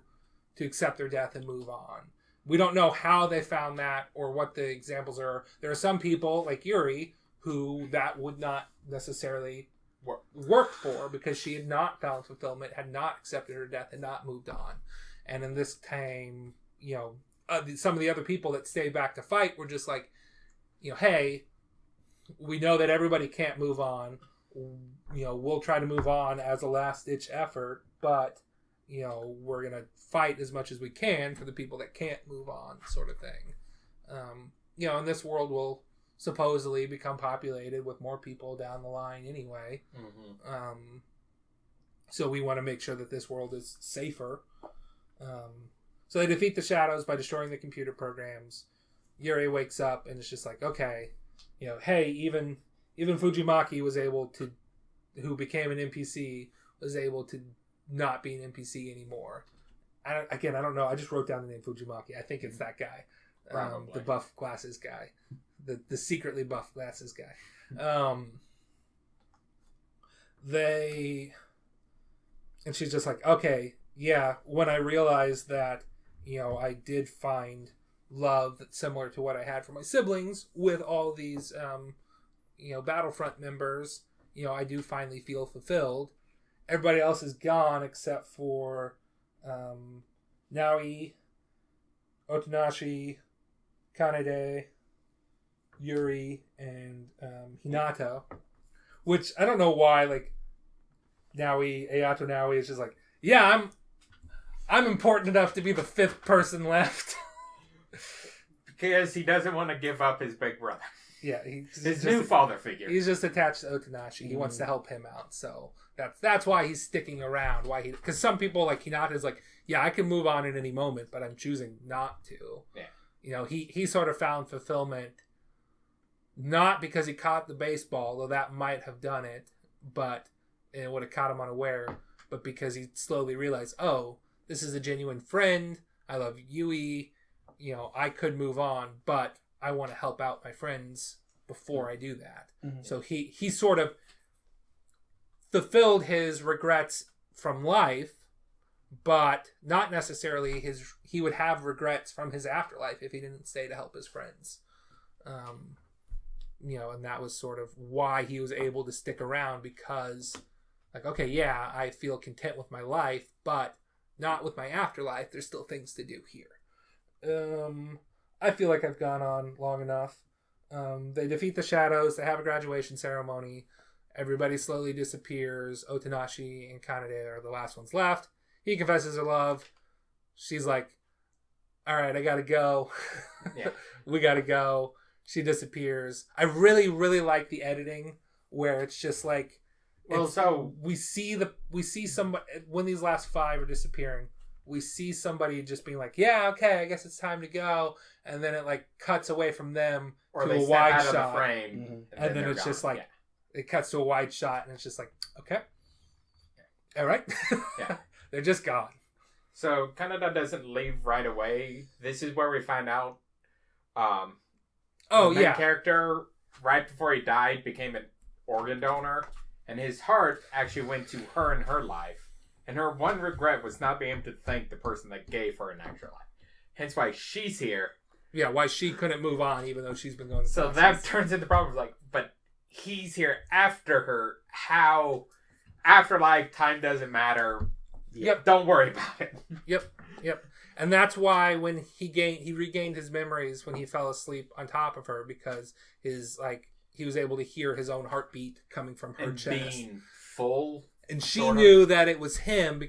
[SPEAKER 3] accept their death and move on. We don't know how they found that or what the examples are. There are some people like Yuri who that would not necessarily work for, because she had not found fulfillment, had not accepted her death, and not moved on. And in this time, some of the other people that stayed back to fight were just like, hey, we know that everybody can't move on. We'll try to move on as a last ditch effort, but we're gonna fight as much as we can for the people that can't move on, sort of thing. And this world will supposedly become populated with more people down the line anyway. Mm-hmm. So we want to make sure that this world is safer. So they defeat the shadows by destroying the computer programs. Yuri wakes up and it's just like, okay, hey, even Fujimaki was able to, who became an NPC, was able to not be an NPC anymore. I don't know. I just wrote down the name Fujimaki. I think it's that guy. The buff glasses guy. The secretly buff glasses guy. And she's just like, okay, yeah, when I realized that, I did find love that's similar to what I had for my siblings with all these, Battlefront members, I do finally feel fulfilled. Everybody else is gone except for Naoi, Otonashi, Kanade, Yuri, and Hinata. Which, I don't know why, Ayato Naoi is just like, yeah, I'm important enough to be the fifth person left.
[SPEAKER 2] Because he doesn't want to give up his big brother.
[SPEAKER 3] Yeah,
[SPEAKER 2] His new father figure.
[SPEAKER 3] He's just attached to Otonashi. He wants to help him out, so that's why he's sticking around. Because some people like Hinata is like, yeah, I can move on at any moment, but I'm choosing not to.
[SPEAKER 2] Yeah.
[SPEAKER 3] You know, he sort of found fulfillment not because he caught the baseball, though that might have done it, but it would have caught him unaware, but because he slowly realized, oh, this is a genuine friend. I love Yui. You know, I could move on, but I want to help out my friends before I do that. Mm-hmm. So he sort of fulfilled his regrets from life, but not necessarily he would have regrets from his afterlife if he didn't stay to help his friends. You know, and that was sort of why he was able to stick around, because like, okay, yeah, I feel content with my life, but not with my afterlife. There's still things to do here. I feel like I've gone on long enough. They defeat the shadows. They have a graduation ceremony. Everybody slowly disappears. Otonashi and Kanade are the last ones left. He confesses her love. She's like, all right, I gotta go.
[SPEAKER 2] Yeah.
[SPEAKER 3] We gotta go. She disappears. I really, really like the editing where it's just like,
[SPEAKER 2] well, so
[SPEAKER 3] we see somebody when these last 5 are disappearing. We see somebody just being like, yeah, okay, I guess it's time to go. And then it like cuts away from them
[SPEAKER 2] or
[SPEAKER 3] to
[SPEAKER 2] they
[SPEAKER 3] a
[SPEAKER 2] step
[SPEAKER 3] wide
[SPEAKER 2] out
[SPEAKER 3] shot.
[SPEAKER 2] of the frame.
[SPEAKER 3] And then it's
[SPEAKER 2] gone.
[SPEAKER 3] just like, it cuts to a wide shot and it's just like, okay. All right.
[SPEAKER 2] Yeah.
[SPEAKER 3] They're just gone.
[SPEAKER 2] So Kaneda doesn't leave right away. This is where we find out the main character, right before he died, became an organ donor. And his heart actually went to her in her life. And her one regret was not being able to thank the person that gave her an extra life. Hence why she's here.
[SPEAKER 3] Yeah, why she couldn't move on even though she's been going through
[SPEAKER 2] So that turns into problems like, but he's here after her. How? Afterlife, time doesn't matter.
[SPEAKER 3] Yep.
[SPEAKER 2] Don't worry about it.
[SPEAKER 3] Yep. And that's why when he regained his memories when he fell asleep on top of her, because he was able to hear his own heartbeat coming from her chest.
[SPEAKER 2] Being full.
[SPEAKER 3] And she knew that it was him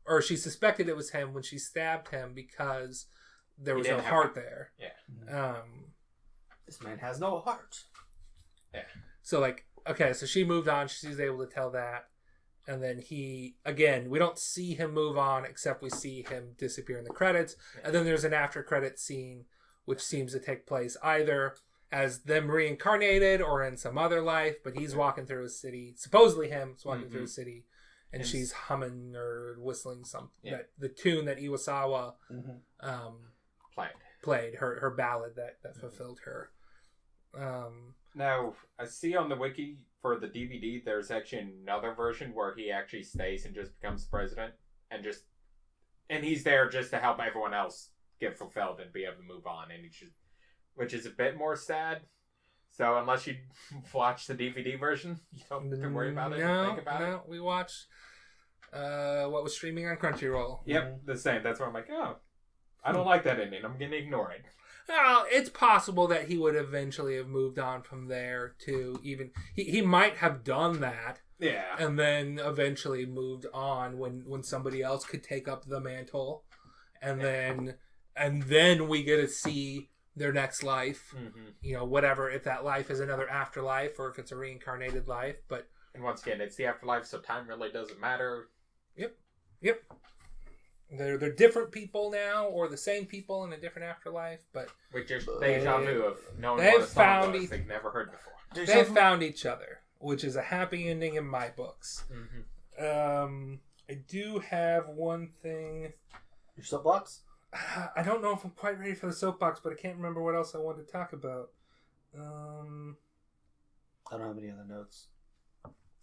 [SPEAKER 3] or she suspected it was him when she stabbed him because there was no heart there.
[SPEAKER 2] Yeah.
[SPEAKER 1] This man has no heart.
[SPEAKER 2] Yeah.
[SPEAKER 3] So like, okay, so she moved on. She's able to tell that. And then we don't see him move on except we see him disappear in the credits. Yeah. And then there's an after credit scene which seems to take place either as them reincarnated or in some other life, but he's walking through a city, supposedly him is walking through a city, and she's humming or whistling something, the tune that Iwasawa played, her ballad that fulfilled her.
[SPEAKER 2] Now, I see on the wiki for the DVD, there's actually another version where he actually stays and just becomes president, and he's there just to help everyone else get fulfilled and be able to move on, and which is a bit more sad. So unless you watch the DVD version, you don't have to worry about it. Think about it.
[SPEAKER 3] We watched what was streaming on Crunchyroll.
[SPEAKER 2] Yep, the same. That's why I'm like, oh, I don't like that ending. I'm going to ignore it.
[SPEAKER 3] Well, it's possible that he would eventually have moved on from there to even... He might have done that.
[SPEAKER 2] Yeah.
[SPEAKER 3] And then eventually moved on when somebody else could take up the mantle. And then we get to see their next life, you know, whatever, if that life is another afterlife or if it's a reincarnated life, but...
[SPEAKER 2] And once again, it's the afterlife, so time really doesn't matter.
[SPEAKER 3] Yep. They're different people now, or the same people in a different afterlife, but...
[SPEAKER 2] Which is deja vu of knowing what a song was they've never heard before.
[SPEAKER 3] They've found each other, which is a happy ending in my books. I do have one thing...
[SPEAKER 1] Your soapbox?
[SPEAKER 3] I don't know if I'm quite ready for the soapbox, but I can't remember what else I wanted to talk about.
[SPEAKER 1] I don't have any other notes.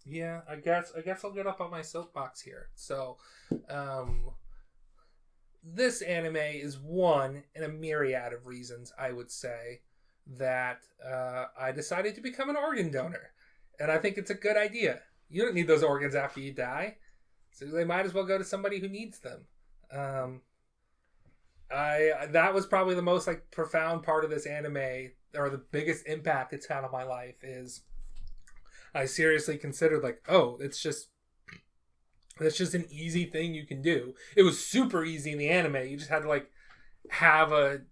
[SPEAKER 3] Yeah, I guess I'll get up on my soapbox here. So, this anime is one in a myriad of reasons, I would say, that I decided to become an organ donor. And I think it's a good idea. You don't need those organs after you die, so they might as well go to somebody who needs them. That was probably the most profound part of this anime, or the biggest impact it's had on my life, is I seriously considered it's just an easy thing you can do. It was super easy in the anime. You just had to have a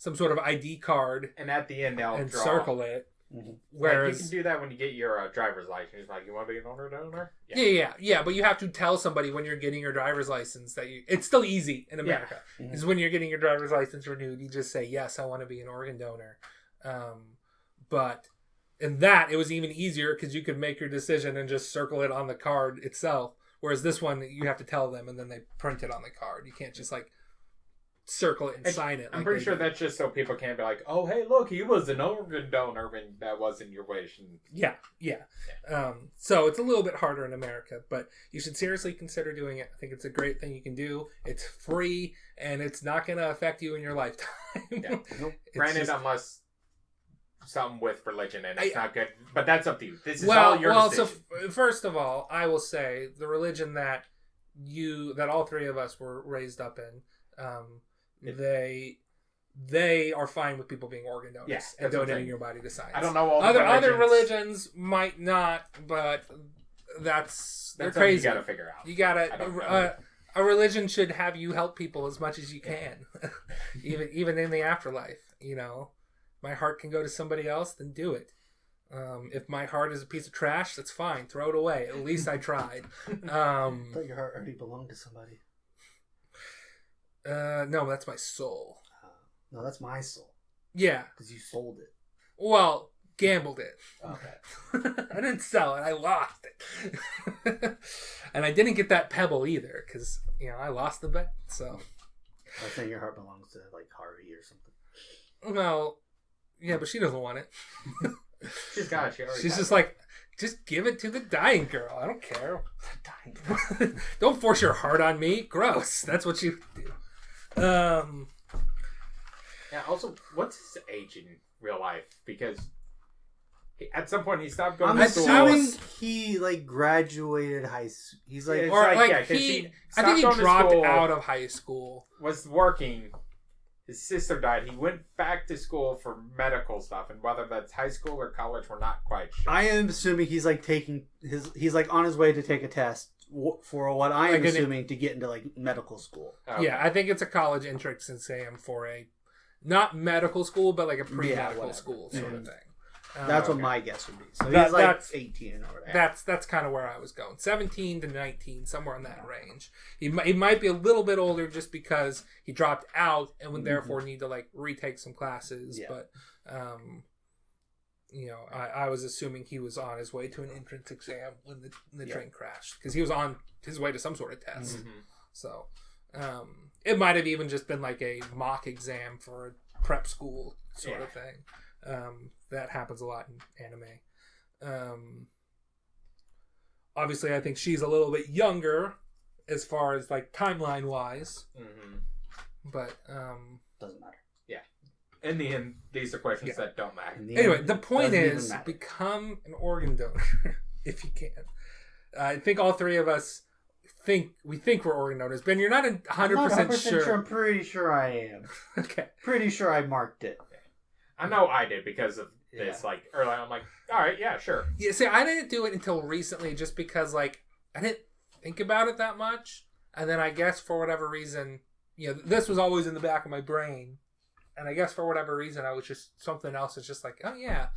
[SPEAKER 3] some sort of ID card
[SPEAKER 2] And at the end, they'll
[SPEAKER 3] and
[SPEAKER 2] draw.
[SPEAKER 3] circle it.
[SPEAKER 1] Mhm.
[SPEAKER 3] Whereas
[SPEAKER 2] Like, you can do that when you get your driver's license. Like, you want to be an organ donor?
[SPEAKER 3] Yeah, but you have to tell somebody when you're getting your driver's license that you. It's still easy in America.
[SPEAKER 1] Yeah.
[SPEAKER 3] Is when you're getting your driver's license renewed, you just say yes, I want to be an organ donor. But in that, it was even easier because you could make your decision and just circle it on the card itself. Whereas this one, you have to tell them and then they print it on the card. You can't just like circle it and sign it.
[SPEAKER 2] I'm pretty sure that's just so people can't be like, oh, hey, look, he was an organ donor when that wasn't your wish. And
[SPEAKER 3] Yeah. So it's a little bit harder in America, but you should seriously consider doing it. I think it's a great thing you can do. It's free, and it's not going to affect you in your lifetime.
[SPEAKER 2] Yeah.
[SPEAKER 1] Nope.
[SPEAKER 2] Granted, unless something with religion and it's not good, but that's up to you. This is
[SPEAKER 3] well,
[SPEAKER 2] all your
[SPEAKER 3] so
[SPEAKER 2] decision.
[SPEAKER 3] first of all, I will say the religion that all three of us were raised up in, they are fine with people being organ donors
[SPEAKER 2] Yeah,
[SPEAKER 3] and
[SPEAKER 2] that's what I'm
[SPEAKER 3] donating
[SPEAKER 2] saying.
[SPEAKER 3] your body to science.
[SPEAKER 2] I don't know all the
[SPEAKER 3] other religions might not, but they're
[SPEAKER 2] That's something
[SPEAKER 3] crazy.
[SPEAKER 2] you got to figure out.
[SPEAKER 3] You
[SPEAKER 2] I don't know.
[SPEAKER 3] gotta. A religion should have you help people as much as you can, even in the afterlife. You know, my heart can go to somebody else, then do it. If my heart is a piece of trash, that's fine. Throw it away. At least I tried.
[SPEAKER 1] I thought your heart already belonged to somebody.
[SPEAKER 3] No, that's my soul.
[SPEAKER 1] No, that's my soul.
[SPEAKER 3] Yeah.
[SPEAKER 1] Because you sold it.
[SPEAKER 3] Well, gambled it.
[SPEAKER 1] Okay.
[SPEAKER 3] I didn't sell it. I lost it. And I didn't get that pebble either because, I lost the bet. So.
[SPEAKER 1] I was saying your heart belongs to, like, Harvey or something.
[SPEAKER 3] Well, yeah, but she doesn't want it.
[SPEAKER 2] She's got it.
[SPEAKER 3] She's just like, just give it to the dying girl. I don't care.
[SPEAKER 1] Dying.
[SPEAKER 3] Don't force your heart on me. Gross. That's what you do.
[SPEAKER 2] Yeah, also, what's his age in real life? Because at some point he stopped going
[SPEAKER 1] I'm
[SPEAKER 2] to school.
[SPEAKER 1] assuming he, like, graduated high school. He's like,
[SPEAKER 2] Yeah,
[SPEAKER 3] Or
[SPEAKER 2] like,
[SPEAKER 3] like
[SPEAKER 2] yeah, 'cause
[SPEAKER 3] I
[SPEAKER 2] he
[SPEAKER 3] think
[SPEAKER 2] stopped
[SPEAKER 3] he
[SPEAKER 2] going to
[SPEAKER 3] dropped
[SPEAKER 2] school.
[SPEAKER 3] out of high school.
[SPEAKER 2] Was working. His sister died. He went back to school for medical stuff, and whether that's high school or college, we're not quite sure.
[SPEAKER 1] I am assuming he's, like, he's, like, on his way to take a test for what I am
[SPEAKER 3] Like
[SPEAKER 1] assuming to get into, like, medical school.
[SPEAKER 2] Okay.
[SPEAKER 3] Yeah, I think it's a college entrance exam for a not medical school, but like a pre-medical
[SPEAKER 1] whatever.
[SPEAKER 3] school sort of thing.
[SPEAKER 1] That's
[SPEAKER 2] okay.
[SPEAKER 1] what my guess would be. So
[SPEAKER 3] That-
[SPEAKER 1] he's, like,
[SPEAKER 3] that's-
[SPEAKER 1] 18 or whatever.
[SPEAKER 3] That's kind of where I was going. 17 to 19, somewhere in that range. He might be a little bit older just because he dropped out and would therefore need to like retake some classes.
[SPEAKER 1] Yeah.
[SPEAKER 3] But, I was assuming he was on his way to an entrance exam when the train crashed because he was on his way to some sort of test.
[SPEAKER 2] Mhm.
[SPEAKER 3] So, it might have even just been like a mock exam for a prep school sort of thing. That happens a lot in anime. Obviously, I think she's a little bit younger as far as like timeline wise,
[SPEAKER 2] Mhm.
[SPEAKER 3] but
[SPEAKER 1] Doesn't matter.
[SPEAKER 2] In the end, these are questions that don't matter.
[SPEAKER 1] In the
[SPEAKER 3] anyway,
[SPEAKER 1] end,
[SPEAKER 3] the point
[SPEAKER 1] doesn't even
[SPEAKER 3] is
[SPEAKER 1] matter.
[SPEAKER 3] become an organ donor if you can. I think all three of us think we're organ donors. Ben, you're not 100% sure.
[SPEAKER 1] I'm pretty sure I am.
[SPEAKER 3] Okay.
[SPEAKER 1] Pretty sure I marked it.
[SPEAKER 2] I know I did because of this.
[SPEAKER 1] Yeah.
[SPEAKER 2] Like early, I'm like, all right, yeah, sure.
[SPEAKER 3] Yeah, see, I didn't do it until recently just because, like, I didn't think about it that much. And then I guess for whatever reason, this was always in the back of my brain. And I guess for whatever reason, I was just, something else is just like, oh yeah,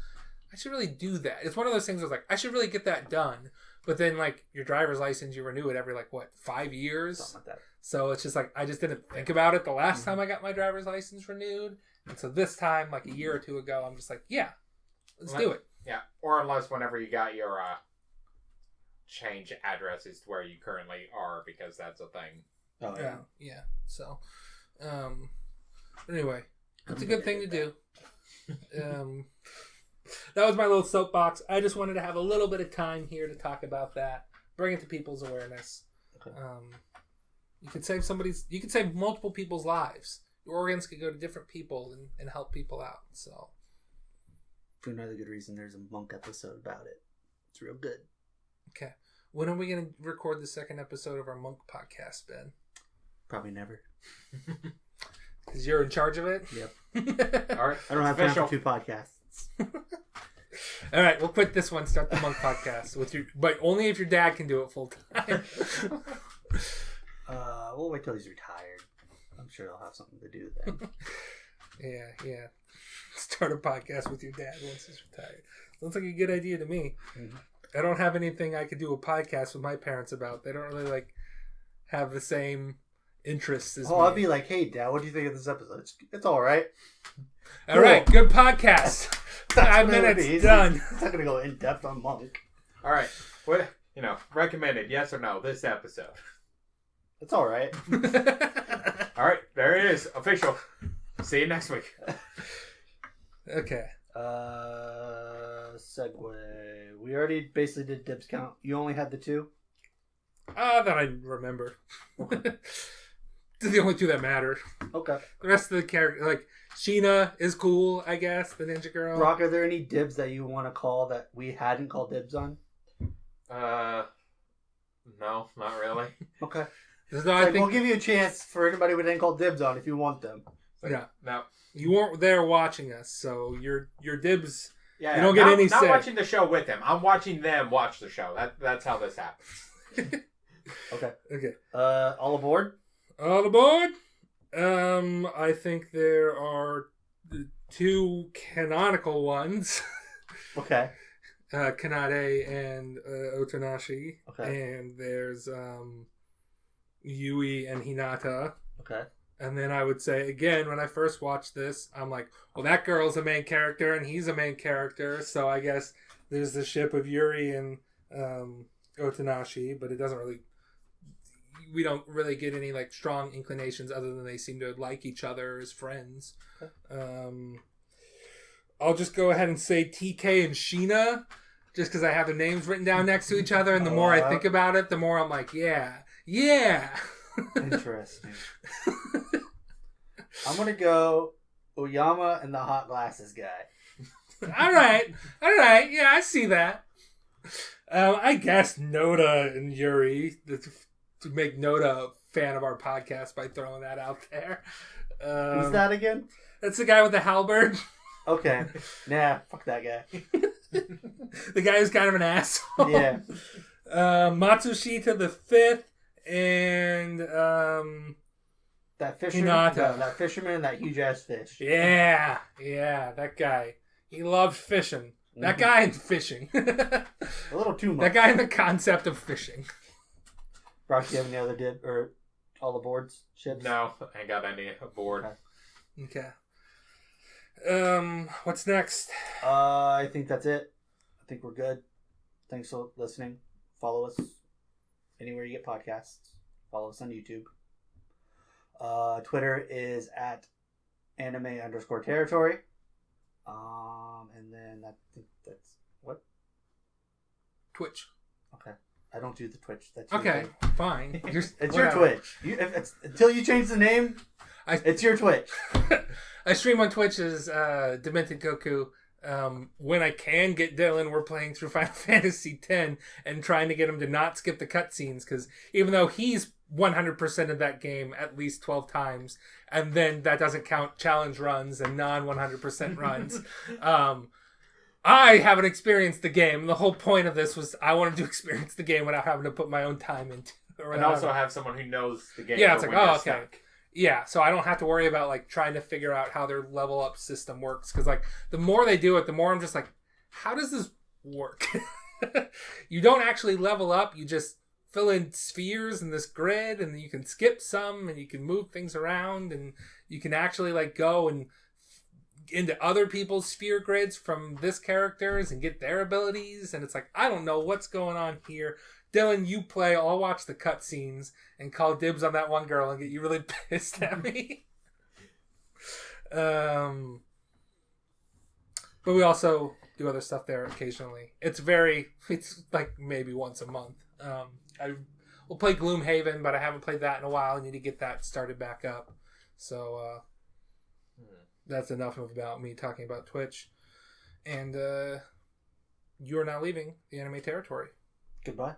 [SPEAKER 3] I should really do that. It's one of those things I was like, I should really get that done. But then, like, your driver's license, you renew it every, 5 years?
[SPEAKER 1] Something like that.
[SPEAKER 3] So it's just like, I just didn't think about it the last time I got my driver's license renewed. And so this time, like a year or two ago, I'm just like, yeah, let's do it.
[SPEAKER 2] Yeah, or unless whenever you got your change addresses to where you currently are, because that's a thing.
[SPEAKER 1] Oh,
[SPEAKER 3] Yeah. So, anyway, it's a good thing to do. That was my little soapbox. I just wanted to have a little bit of time here to talk about that, bring it to people's awareness.
[SPEAKER 1] Okay.
[SPEAKER 3] You could save multiple people's lives. Your organs could go to different people and help people out. So,
[SPEAKER 1] For another good reason, there's a Monk episode about it. It's real good.
[SPEAKER 3] okay. When are we going to record the second episode of our Monk podcast, Ben?
[SPEAKER 1] Probably never.
[SPEAKER 3] Because you're in charge of it?
[SPEAKER 1] Yep.
[SPEAKER 2] All right,
[SPEAKER 1] I don't have time
[SPEAKER 2] official.
[SPEAKER 1] for 2 podcasts.
[SPEAKER 3] All right, we'll quit this one. Start the Monk podcast but only if your dad can do it full time.
[SPEAKER 1] We'll wait till he's retired. I'm sure he'll have something to do then.
[SPEAKER 3] Yeah. Start a podcast with your dad once he's retired. Sounds like a good idea to me.
[SPEAKER 1] Mm-hmm.
[SPEAKER 3] I don't have anything I could do a podcast with my parents about. They don't really have the same interests as me.
[SPEAKER 1] I'd be like, hey, Dad, what do you think of this episode? It's all right.
[SPEAKER 3] All right, good podcast. 5 minutes, done.
[SPEAKER 1] It's not going to go in depth on Monk.
[SPEAKER 2] All right. What, recommended, yes or no, this episode?
[SPEAKER 1] It's all right.
[SPEAKER 2] All right, there it is. Official. See you next week.
[SPEAKER 3] Okay.
[SPEAKER 1] Segue. We already basically did dibs count. You only had the 2?
[SPEAKER 3] That I remember.
[SPEAKER 1] Okay.
[SPEAKER 3] They're the only 2 that matter.
[SPEAKER 1] Okay.
[SPEAKER 3] The rest of the characters, like Sheena is cool, I guess, the ninja girl.
[SPEAKER 1] Brock, are there any dibs that you want to call that we hadn't called dibs on?
[SPEAKER 2] No, not really.
[SPEAKER 1] Okay.
[SPEAKER 3] So I think
[SPEAKER 1] we'll give you a chance for anybody we didn't call dibs on if you want them.
[SPEAKER 3] Yeah.
[SPEAKER 2] No.
[SPEAKER 3] You weren't there watching us, so your dibs.
[SPEAKER 2] Yeah,
[SPEAKER 3] you don't get any
[SPEAKER 2] not
[SPEAKER 3] say.
[SPEAKER 2] watching the show with them. I'm watching them watch the show. That's how this happens.
[SPEAKER 1] Okay. All aboard?
[SPEAKER 3] All aboard. I think there are 2 canonical ones.
[SPEAKER 1] Okay.
[SPEAKER 3] Kanade and Otonashi.
[SPEAKER 1] Okay.
[SPEAKER 3] And there's Yui and Hinata.
[SPEAKER 1] Okay.
[SPEAKER 3] And then I would say, again, when I first watched this, I'm like, well, that girl's a main character and he's a main character. So I guess there's the ship of Yuri and Otonashi, but it doesn't really... We don't really get any strong inclinations other than they seem to like each other as friends.
[SPEAKER 1] Okay.
[SPEAKER 3] I'll just go ahead and say TK and Sheena, just because I have their names written down next to each other, and the more I think about it, the more I'm like, yeah.
[SPEAKER 1] Interesting. I'm gonna go Oyama and the hot glasses guy.
[SPEAKER 3] All right, yeah, I see that. I guess Noda and Yuri, to make Noda a fan of our podcast by throwing that out there.
[SPEAKER 1] Who's that again?
[SPEAKER 3] That's the guy with the halberd.
[SPEAKER 1] Okay. Nah, fuck that guy.
[SPEAKER 3] The guy who's kind of an asshole.
[SPEAKER 1] Yeah.
[SPEAKER 3] Matsushita the 5th and
[SPEAKER 1] that fisherman,
[SPEAKER 3] Hinata.
[SPEAKER 1] that fisherman, that huge ass fish.
[SPEAKER 3] Yeah, that guy. He loves fishing. That guy and fishing.
[SPEAKER 1] A little too much.
[SPEAKER 3] That guy and the concept of fishing.
[SPEAKER 1] Brock, do you have any other dib or all aboard ships?
[SPEAKER 2] No, I ain't got any aboard.
[SPEAKER 3] Okay. What's next?
[SPEAKER 1] I think that's it. I think we're good. Thanks for listening. Follow us anywhere you get podcasts. Follow us on YouTube. Twitter is at anime_territory. And then I think that's what?
[SPEAKER 3] Twitch.
[SPEAKER 1] Okay. I don't do the Twitch. That's
[SPEAKER 3] okay, fine.
[SPEAKER 1] It's your Twitch. Until you change the name, it's your Twitch.
[SPEAKER 3] I stream on Twitch as Demented Goku. When I can get Dylan, we're playing through Final Fantasy X and trying to get him to not skip the cutscenes, because even though he's 100% of that game at least 12 times, and then that doesn't count challenge runs and non 100% runs, I haven't experienced the game. The whole point of this was I wanted to experience the game without having to put my own time into it.
[SPEAKER 2] And also have someone who knows the game.
[SPEAKER 3] Yeah, it's like, oh, okay. Stuck. Yeah, so I don't have to worry about trying to figure out how their level up system works, because the more they do it, the more I'm just like, how does this work? You don't actually level up, you just fill in spheres in this grid, and you can skip some, and you can move things around, and you can actually go and into other people's sphere grids from this characters and get their abilities, and it's like, I don't know what's going on here. Dylan, you play, I'll watch the cutscenes and call dibs on that one girl and get you really pissed at me. But we also do other stuff there occasionally. It's maybe once a month. We'll play Gloomhaven, but I haven't played that in a while. I need to get that started back up. So that's enough about me talking about Twitch. And you are now leaving the anime territory.
[SPEAKER 1] Goodbye.